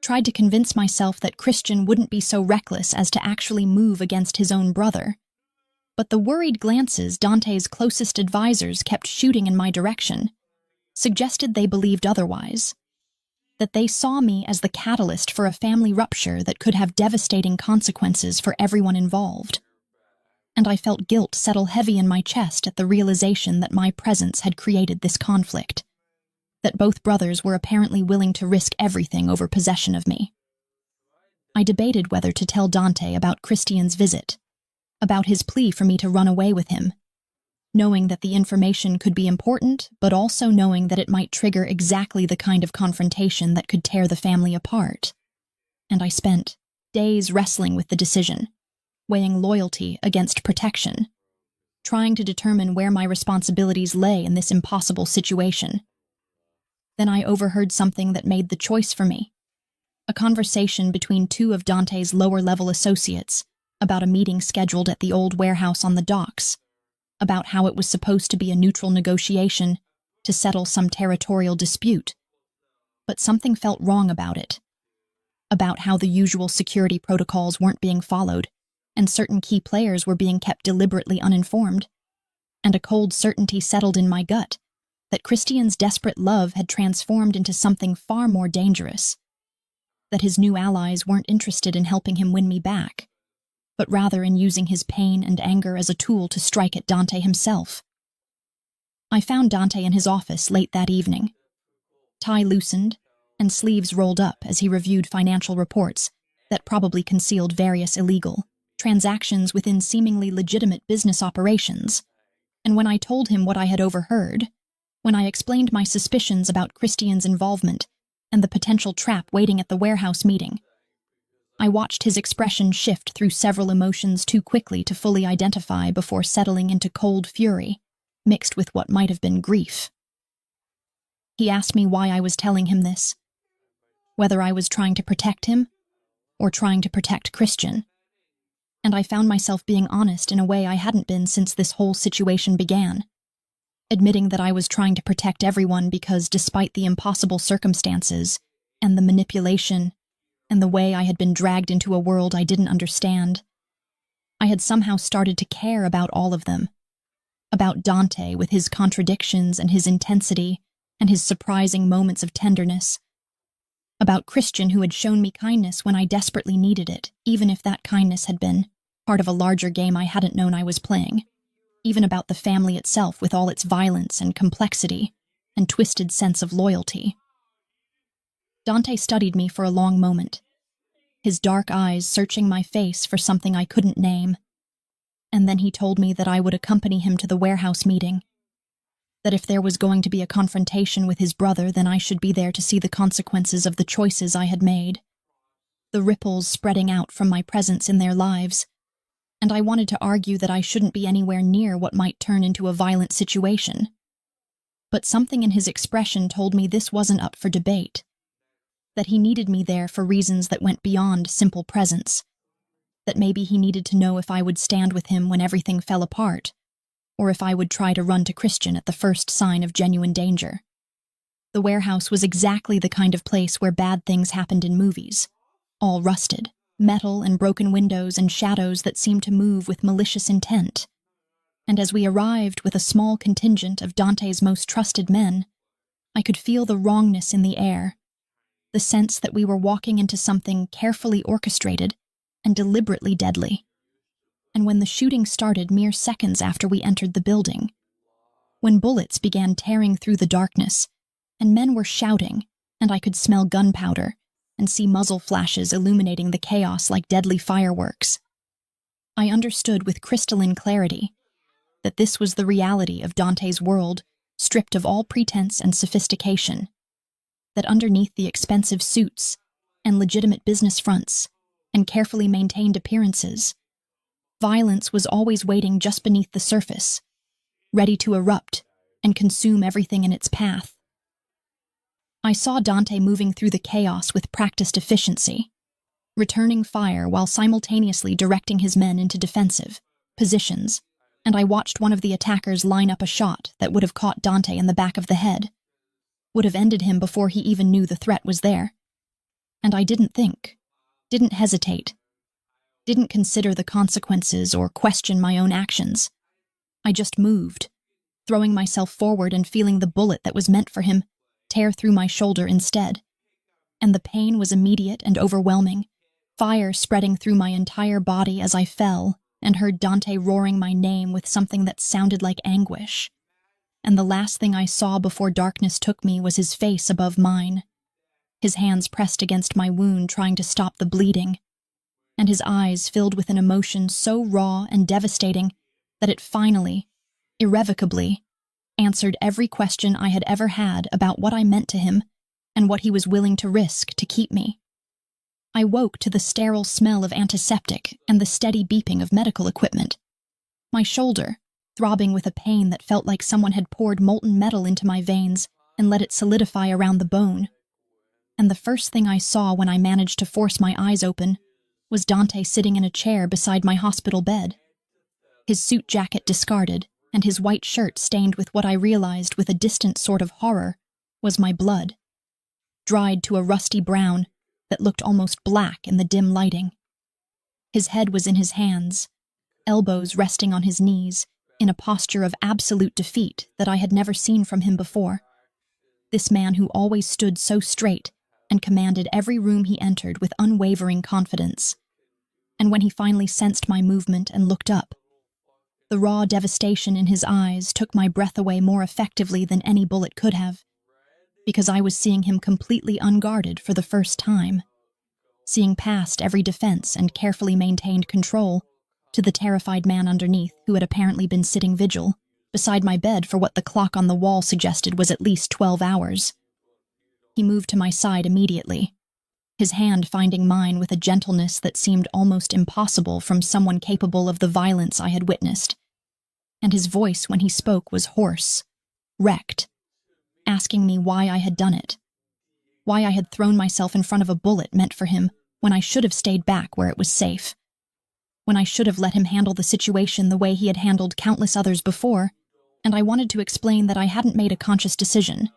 tried to convince myself that Christian wouldn't be so reckless as to actually move against his own brother. But the worried glances Dante's closest advisors kept shooting in my direction suggested they believed otherwise, that they saw me as the catalyst for a family rupture that could have devastating consequences for everyone involved. And I felt guilt settle heavy in my chest at the realization that my presence had created this conflict, that both brothers were apparently willing to risk everything over possession of me. I debated whether to tell Dante about Christian's visit, about his plea for me to run away with him, knowing that the information could be important, but also knowing that it might trigger exactly the kind of confrontation that could tear the family apart. And I spent days wrestling with the decision, weighing loyalty against protection, trying to determine where my responsibilities lay in this impossible situation. Then I overheard something that made the choice for me. A conversation between two of Dante's lower-level associates about a meeting scheduled at the old warehouse on the docks, about how it was supposed to be a neutral negotiation to settle some territorial dispute. But something felt wrong about it, about how the usual security protocols weren't being followed, and certain key players were being kept deliberately uninformed, and a cold certainty settled in my gut that Christian's desperate love had transformed into something far more dangerous, that his new allies weren't interested in helping him win me back, but rather in using his pain and anger as a tool to strike at Dante himself. I found Dante in his office late that evening, tie loosened and sleeves rolled up as he reviewed financial reports that probably concealed various illegal transactions within seemingly legitimate business operations. And when I told him what I had overheard, when I explained my suspicions about Christian's involvement and the potential trap waiting at the warehouse meeting, I watched his expression shift through several emotions too quickly to fully identify before settling into cold fury, mixed with what might have been grief. He asked me why I was telling him this, whether I was trying to protect him or trying to protect Christian, and I found myself being honest in a way I hadn't been since this whole situation began, admitting that I was trying to protect everyone because despite the impossible circumstances and the manipulation and the way I had been dragged into a world I didn't understand, I had somehow started to care about all of them, about Dante with his contradictions and his intensity and his surprising moments of tenderness, about Christian who had shown me kindness when I desperately needed it, even if that kindness had been part of a larger game I hadn't known I was playing, even about the family itself with all its violence and complexity and twisted sense of loyalty. Dante studied me for a long moment, his dark eyes searching my face for something I couldn't name, and then he told me that I would accompany him to the warehouse meeting, that if there was going to be a confrontation with his brother, then I should be there to see the consequences of the choices I had made, the ripples spreading out from my presence in their lives, and I wanted to argue that I shouldn't be anywhere near what might turn into a violent situation. But something in his expression told me this wasn't up for debate, that he needed me there for reasons that went beyond simple presence, that maybe he needed to know if I would stand with him when everything fell apart, or if I would try to run to Christian at the first sign of genuine danger. The warehouse was exactly the kind of place where bad things happened in movies, all rusted, metal and broken windows and shadows that seemed to move with malicious intent. And as we arrived with a small contingent of Dante's most trusted men, I could feel the wrongness in the air, the sense that we were walking into something carefully orchestrated and deliberately deadly. And when the shooting started mere seconds after we entered the building, when bullets began tearing through the darkness, and men were shouting, and I could smell gunpowder and see muzzle flashes illuminating the chaos like deadly fireworks, I understood with crystalline clarity that this was the reality of Dante's world, stripped of all pretense and sophistication, that underneath the expensive suits and legitimate business fronts and carefully maintained appearances, violence was always waiting just beneath the surface, ready to erupt and consume everything in its path. I saw Dante moving through the chaos with practiced efficiency, returning fire while simultaneously directing his men into defensive positions, and I watched one of the attackers line up a shot that would have caught Dante in the back of the head, would have ended him before he even knew the threat was there. And I didn't think, didn't hesitate, didn't consider the consequences or question my own actions. I just moved, throwing myself forward and feeling the bullet that was meant for him tear through my shoulder instead. And the pain was immediate and overwhelming, fire spreading through my entire body as I fell and heard Dante roaring my name with something that sounded like anguish. And the last thing I saw before darkness took me was his face above mine, his hands pressed against my wound trying to stop the bleeding, and his eyes filled with an emotion so raw and devastating that it finally, irrevocably, answered every question I had ever had about what I meant to him and what he was willing to risk to keep me. I woke to the sterile smell of antiseptic and the steady beeping of medical equipment. My shoulder, throbbing with a pain that felt like someone had poured molten metal into my veins and let it solidify around the bone. And the first thing I saw when I managed to force my eyes open was Dante sitting in a chair beside my hospital bed, his suit jacket discarded and his white shirt stained with what I realized with a distant sort of horror was my blood, dried to a rusty brown that looked almost black in the dim lighting. His head was in his hands, elbows resting on his knees, in a posture of absolute defeat that I had never seen from him before. This man who always stood so straight and commanded every room he entered with unwavering confidence. And when he finally sensed my movement and looked up, the raw devastation in his eyes took my breath away more effectively than any bullet could have, because I was seeing him completely unguarded for the first time, seeing past every defense and carefully maintained control to the terrified man underneath who had apparently been sitting vigil beside my bed for what the clock on the wall suggested was at least 12 hours. He moved to my side immediately, his hand finding mine with a gentleness that seemed almost impossible from someone capable of the violence I had witnessed. And his voice when he spoke was hoarse, wrecked, asking me why I had done it, why I had thrown myself in front of a bullet meant for him when I should have stayed back where it was safe, when I should have let him handle the situation the way he had handled countless others before, and I wanted to explain that I hadn't made a conscious decision,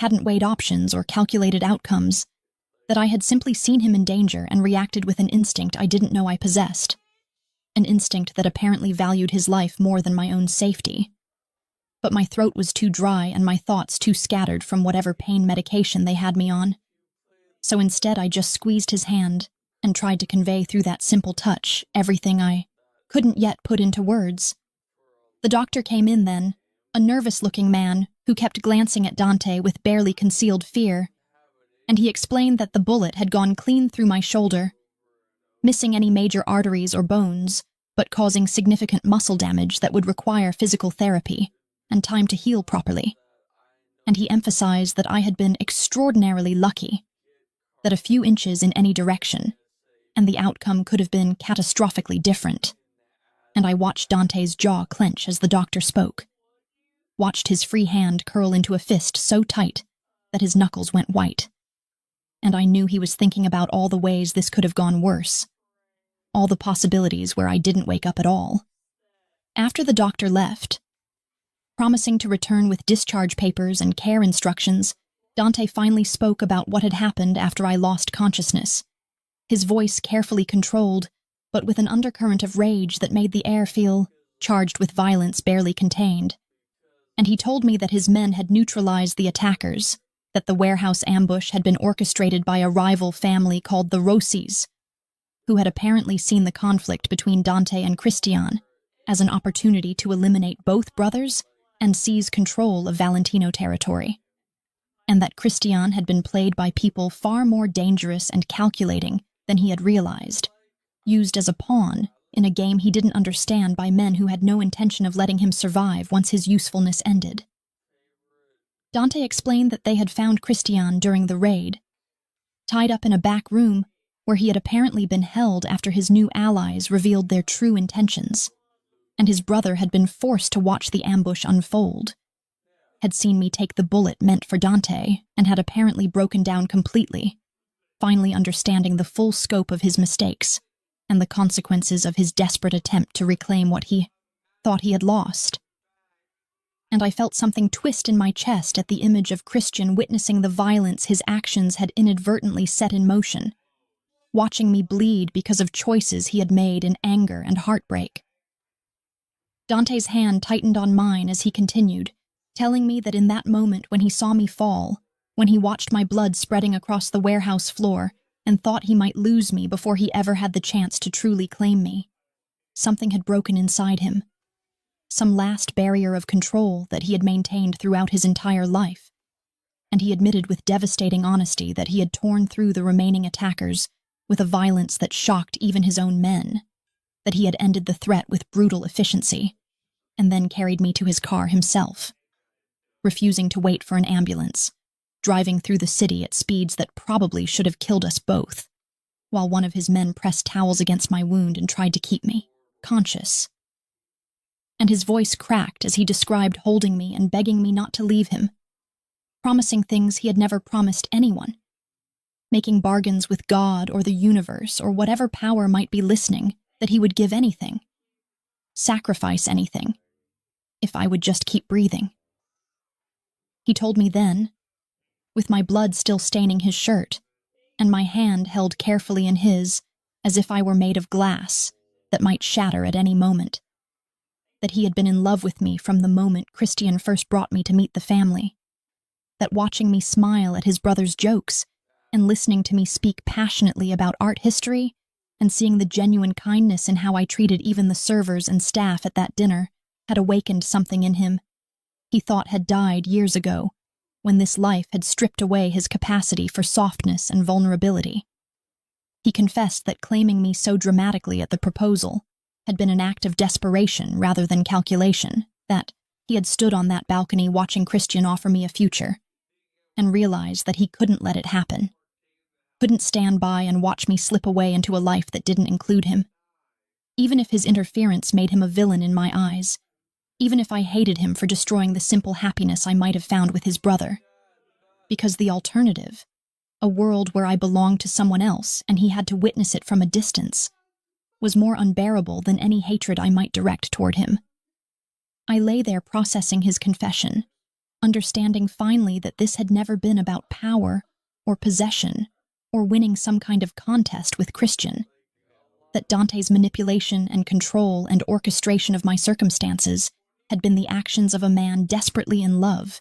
hadn't weighed options or calculated outcomes, that I had simply seen him in danger and reacted with an instinct I didn't know I possessed, an instinct that apparently valued his life more than my own safety. But my throat was too dry and my thoughts too scattered from whatever pain medication they had me on. So instead I just squeezed his hand and tried to convey through that simple touch everything I couldn't yet put into words. The doctor came in then, a nervous-looking man who kept glancing at Dante with barely concealed fear, and he explained that the bullet had gone clean through my shoulder, missing any major arteries or bones, but causing significant muscle damage that would require physical therapy and time to heal properly. And he emphasized that I had been extraordinarily lucky, that a few inches in any direction, and the outcome could have been catastrophically different. and I watched Dante's jaw clench as the doctor spoke, watched his free hand curl into a fist so tight that his knuckles went white. And I knew he was thinking about all the ways this could have gone worse, all the possibilities where I didn't wake up at all. After the doctor left, promising to return with discharge papers and care instructions, Dante finally spoke about what had happened after I lost consciousness, his voice carefully controlled, but with an undercurrent of rage that made the air feel charged with violence barely contained. And he told me that his men had neutralized the attackers, that the warehouse ambush had been orchestrated by a rival family called the Rossis, who had apparently seen the conflict between Dante and Christian as an opportunity to eliminate both brothers and seize control of Valentino territory, and that Christian had been played by people far more dangerous and calculating than he had realized, used as a pawn in a game he didn't understand by men who had no intention of letting him survive once his usefulness ended. Dante explained that they had found Christian during the raid, tied up in a back room where he had apparently been held after his new allies revealed their true intentions, and his brother had been forced to watch the ambush unfold, had seen me take the bullet meant for Dante, and had apparently broken down completely, finally understanding the full scope of his mistakes and the consequences of his desperate attempt to reclaim what he thought he had lost. And I felt something twist in my chest at the image of Christian witnessing the violence his actions had inadvertently set in motion, watching me bleed because of choices he had made in anger and heartbreak. Dante's hand tightened on mine as he continued, telling me that in that moment when he saw me fall, when he watched my blood spreading across the warehouse floor and thought he might lose me before he ever had the chance to truly claim me, something had broken inside him, some last barrier of control that he had maintained throughout his entire life, and he admitted with devastating honesty that he had torn through the remaining attackers with a violence that shocked even his own men, that he had ended the threat with brutal efficiency, and then carried me to his car himself, refusing to wait for an ambulance, driving through the city at speeds that probably should have killed us both, while one of his men pressed towels against my wound and tried to keep me conscious. And his voice cracked as he described holding me and begging me not to leave him, promising things he had never promised anyone, making bargains with God or the universe or whatever power might be listening that he would give anything, sacrifice anything, if I would just keep breathing. He told me then, with my blood still staining his shirt, and my hand held carefully in his, as if I were made of glass that might shatter at any moment, that he had been in love with me from the moment Christian first brought me to meet the family, that watching me smile at his brother's jokes and listening to me speak passionately about art history and seeing the genuine kindness in how I treated even the servers and staff at that dinner had awakened something in him he thought had died years ago, when this life had stripped away his capacity for softness and vulnerability. He confessed that claiming me so dramatically at the proposal had been an act of desperation rather than calculation, that he had stood on that balcony watching Christian offer me a future, and realized that he couldn't let it happen, couldn't stand by and watch me slip away into a life that didn't include him. Even if his interference made him a villain in my eyes, even if I hated him for destroying the simple happiness I might have found with his brother. Because the alternative, a world where I belonged to someone else and he had to witness it from a distance, was more unbearable than any hatred I might direct toward him. I lay there processing his confession, understanding finally that this had never been about power or possession or winning some kind of contest with Christian, that Dante's manipulation and control and orchestration of my circumstances had been the actions of a man desperately in love,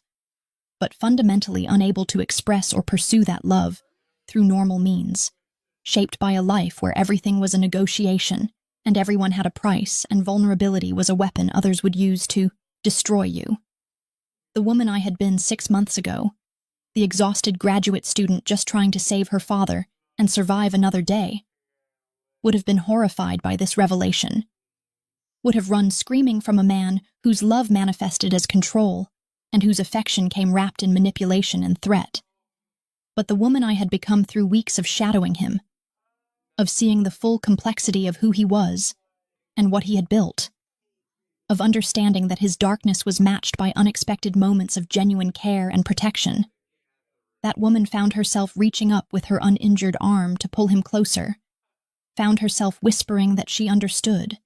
but fundamentally unable to express or pursue that love through normal means, shaped by a life where everything was a negotiation and everyone had a price and vulnerability was a weapon others would use to destroy you. The woman I had been 6 months ago, the exhausted graduate student just trying to save her father and survive another day, would have been horrified by this revelation, would have run screaming from a man whose love manifested as control and whose affection came wrapped in manipulation and threat. But the woman I had become through weeks of shadowing him, of seeing the full complexity of who he was, and what he had built, of understanding that his darkness was matched by unexpected moments of genuine care and protection. That woman found herself reaching up with her uninjured arm to pull him closer, found herself whispering that she understood,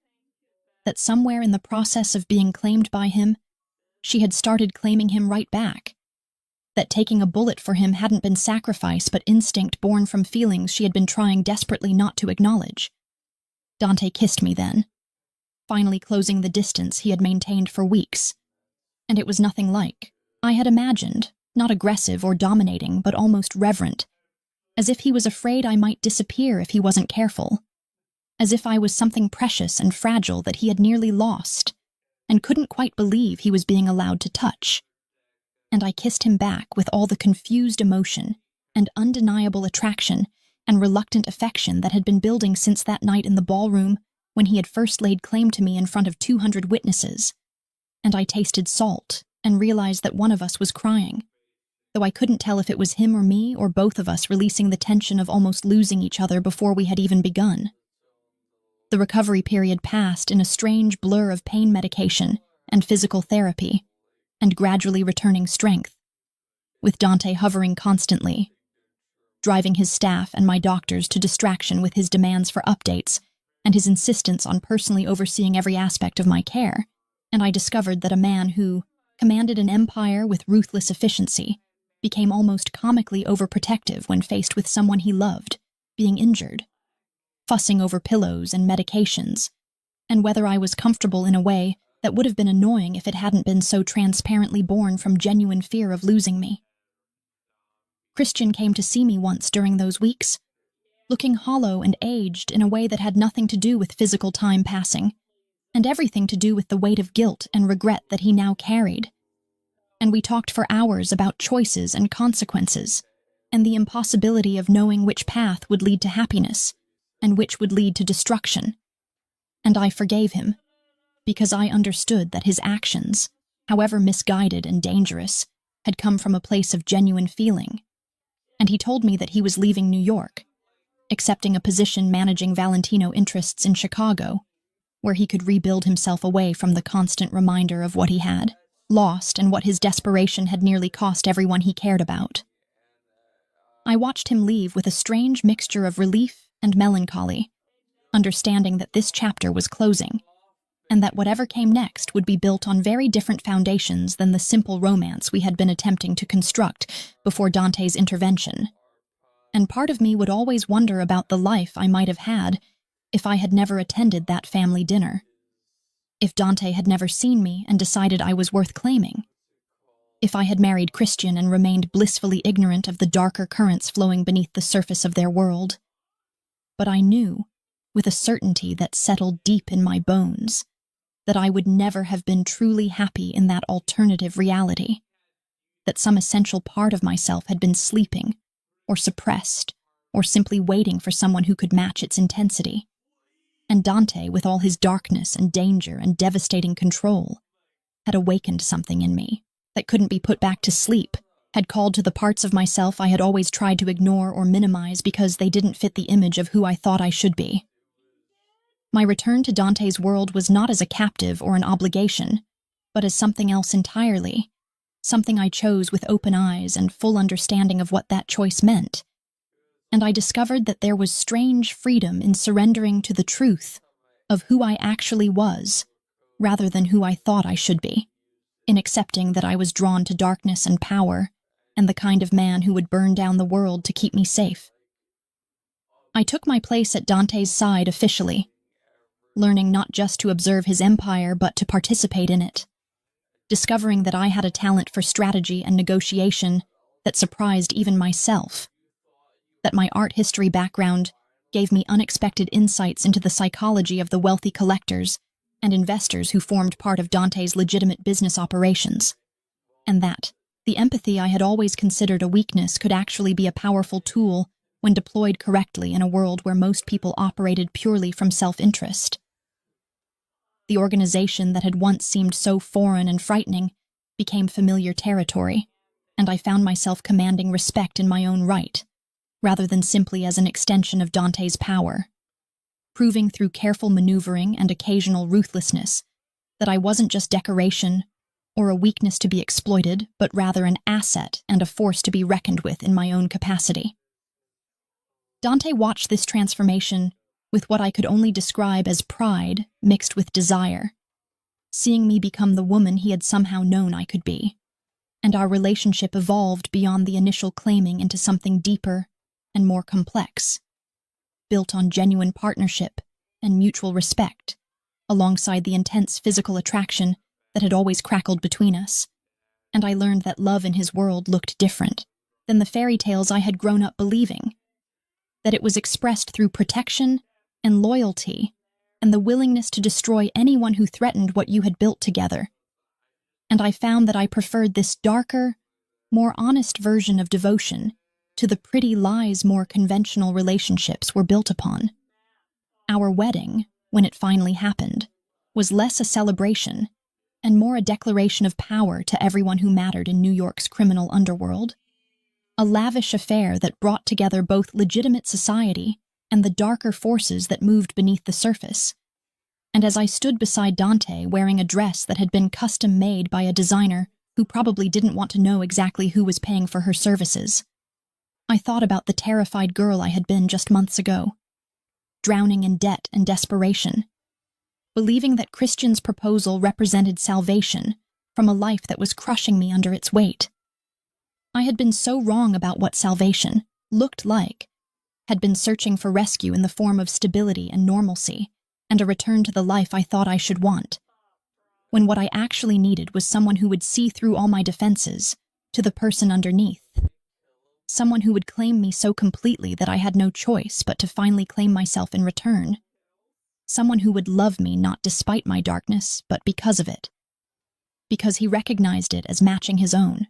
that somewhere in the process of being claimed by him, she had started claiming him right back, that taking a bullet for him hadn't been sacrifice but instinct born from feelings she had been trying desperately not to acknowledge. Dante kissed me then, finally closing the distance he had maintained for weeks, and it was nothing like I had imagined, not aggressive or dominating, but almost reverent, as if he was afraid I might disappear if he wasn't careful, as if I was something precious and fragile that he had nearly lost, and couldn't quite believe he was being allowed to touch. And I kissed him back with all the confused emotion and undeniable attraction and reluctant affection that had been building since that night in the ballroom when he had first laid claim to me in front of 200 witnesses. And I tasted salt and realized that one of us was crying, though I couldn't tell if it was him or me or both of us releasing the tension of almost losing each other before we had even begun. The recovery period passed in a strange blur of pain medication and physical therapy, and gradually returning strength, with Dante hovering constantly, driving his staff and my doctors to distraction with his demands for updates and his insistence on personally overseeing every aspect of my care, and I discovered that a man who commanded an empire with ruthless efficiency became almost comically overprotective when faced with someone he loved being injured, fussing over pillows and medications, and whether I was comfortable in a way that would have been annoying if it hadn't been so transparently born from genuine fear of losing me. Christian came to see me once during those weeks, looking hollow and aged in a way that had nothing to do with physical time passing, and everything to do with the weight of guilt and regret that he now carried. And we talked for hours about choices and consequences, and the impossibility of knowing which path would lead to happiness, and which would lead to destruction. And I forgave him, because I understood that his actions, however misguided and dangerous, had come from a place of genuine feeling. And he told me that he was leaving New York, accepting a position managing Valentino interests in Chicago, where he could rebuild himself away from the constant reminder of what he had lost and what his desperation had nearly cost everyone he cared about. I watched him leave with a strange mixture of relief and melancholy, understanding that this chapter was closing, and that whatever came next would be built on very different foundations than the simple romance we had been attempting to construct before Dante's intervention. And part of me would always wonder about the life I might have had if I had never attended that family dinner, if Dante had never seen me and decided I was worth claiming, if I had married Christian and remained blissfully ignorant of the darker currents flowing beneath the surface of their world. But I knew, with a certainty that settled deep in my bones, that I would never have been truly happy in that alternative reality, that some essential part of myself had been sleeping, or suppressed, or simply waiting for someone who could match its intensity. And Dante, with all his darkness and danger and devastating control, had awakened something in me that couldn't be put back to sleep, had called to the parts of myself I had always tried to ignore or minimize because they didn't fit the image of who I thought I should be. My return to Dante's world was not as a captive or an obligation, but as something else entirely, something I chose with open eyes and full understanding of what that choice meant. And I discovered that there was strange freedom in surrendering to the truth of who I actually was, rather than who I thought I should be, in accepting that I was drawn to darkness and power, and the kind of man who would burn down the world to keep me safe. I took my place at Dante's side officially, learning not just to observe his empire but to participate in it, discovering that I had a talent for strategy and negotiation that surprised even myself, that my art history background gave me unexpected insights into the psychology of the wealthy collectors and investors who formed part of Dante's legitimate business operations, and that the empathy I had always considered a weakness could actually be a powerful tool when deployed correctly in a world where most people operated purely from self-interest. The organization that had once seemed so foreign and frightening became familiar territory, and I found myself commanding respect in my own right, rather than simply as an extension of Dante's power. proving through careful maneuvering and occasional ruthlessness that I wasn't just decoration or a weakness to be exploited, but rather an asset and a force to be reckoned with in my own capacity. Dante watched this transformation with what I could only describe as pride mixed with desire, seeing me become the woman he had somehow known I could be, and our relationship evolved beyond the initial claiming into something deeper and more complex, built on genuine partnership and mutual respect, alongside the intense physical attraction that had always crackled between us. And I learned that love in his world looked different than the fairy tales I had grown up believing, that it was expressed through protection and loyalty and the willingness to destroy anyone who threatened what you had built together. And I found that I preferred this darker, more honest version of devotion to the pretty lies more conventional relationships were built upon. Our wedding, when it finally happened, was less a celebration and more a declaration of power to everyone who mattered in New York's criminal underworld. A lavish affair that brought together both legitimate society and the darker forces that moved beneath the surface. And as I stood beside Dante wearing a dress that had been custom-made by a designer who probably didn't want to know exactly who was paying for her services, I thought about the terrified girl I had been just months ago, drowning in debt and desperation, believing that Christian's proposal represented salvation from a life that was crushing me under its weight. I had been so wrong about what salvation looked like, had been searching for rescue in the form of stability and normalcy, and a return to the life I thought I should want, when what I actually needed was someone who would see through all my defenses to the person underneath. Someone who would claim me so completely that I had no choice but to finally claim myself in return. Someone who would love me not despite my darkness, but because of it. Because he recognized it as matching his own.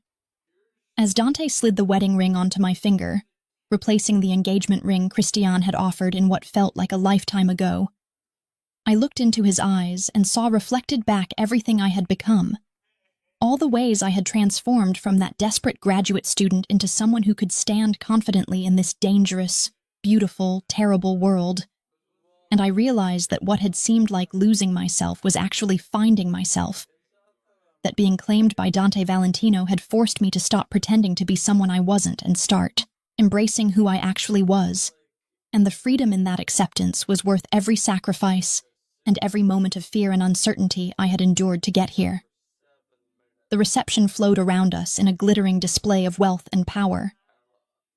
As Dante slid the wedding ring onto my finger, replacing the engagement ring Christian had offered in what felt like a lifetime ago, I looked into his eyes and saw reflected back everything I had become. All the ways I had transformed from that desperate graduate student into someone who could stand confidently in this dangerous, beautiful, terrible world. And I realized that what had seemed like losing myself was actually finding myself. That being claimed by Dante Valentino had forced me to stop pretending to be someone I wasn't and start embracing who I actually was. And the freedom in that acceptance was worth every sacrifice and every moment of fear and uncertainty I had endured to get here. The reception flowed around us in a glittering display of wealth and power.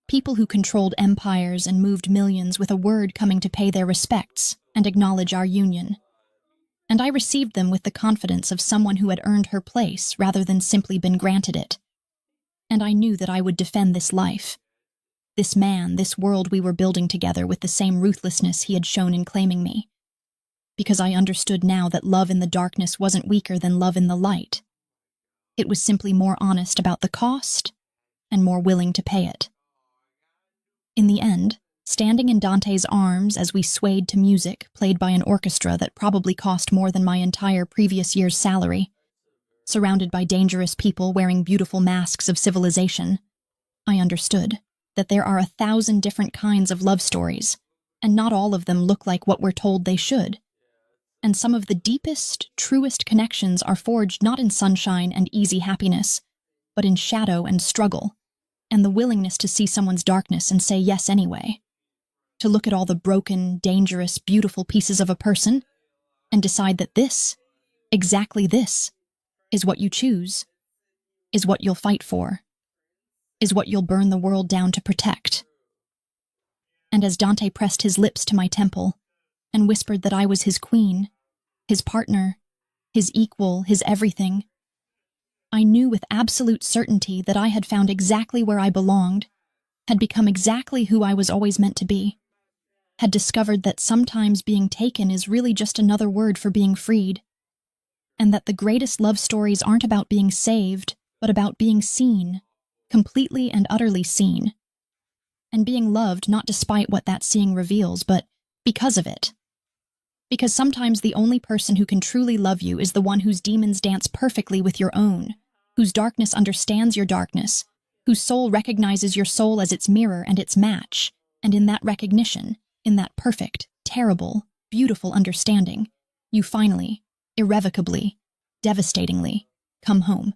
People who controlled empires and moved millions with a word coming to pay their respects and acknowledge our union. And I received them with the confidence of someone who had earned her place rather than simply been granted it. And I knew that I would defend this life, this man, this world we were building together with the same ruthlessness he had shown in claiming me. Because I understood now that love in the darkness wasn't weaker than love in the light. It was simply more honest about the cost and more willing to pay it. In the end, standing in Dante's arms as we swayed to music played by an orchestra that probably cost more than my entire previous year's salary, surrounded by dangerous people wearing beautiful masks of civilization, I understood that there are 1,000 different kinds of love stories, and not all of them look like what we're told they should. And some of the deepest, truest connections are forged not in sunshine and easy happiness, but in shadow and struggle, and the willingness to see someone's darkness and say yes anyway. To look at all the broken, dangerous, beautiful pieces of a person, and decide that this, exactly this, is what you choose, is what you'll fight for, is what you'll burn the world down to protect. And as Dante pressed his lips to my temple, and whispered that I was his queen, his partner, his equal, his everything, I knew with absolute certainty that I had found exactly where I belonged, had become exactly who I was always meant to be, had discovered that sometimes being taken is really just another word for being freed, and that the greatest love stories aren't about being saved, but about being seen, completely and utterly seen, and being loved not despite what that seeing reveals, but because of it. Because sometimes the only person who can truly love you is the one whose demons dance perfectly with your own, whose darkness understands your darkness, whose soul recognizes your soul as its mirror and its match, and in that recognition, in that perfect, terrible, beautiful understanding, you finally, irrevocably, devastatingly, come home.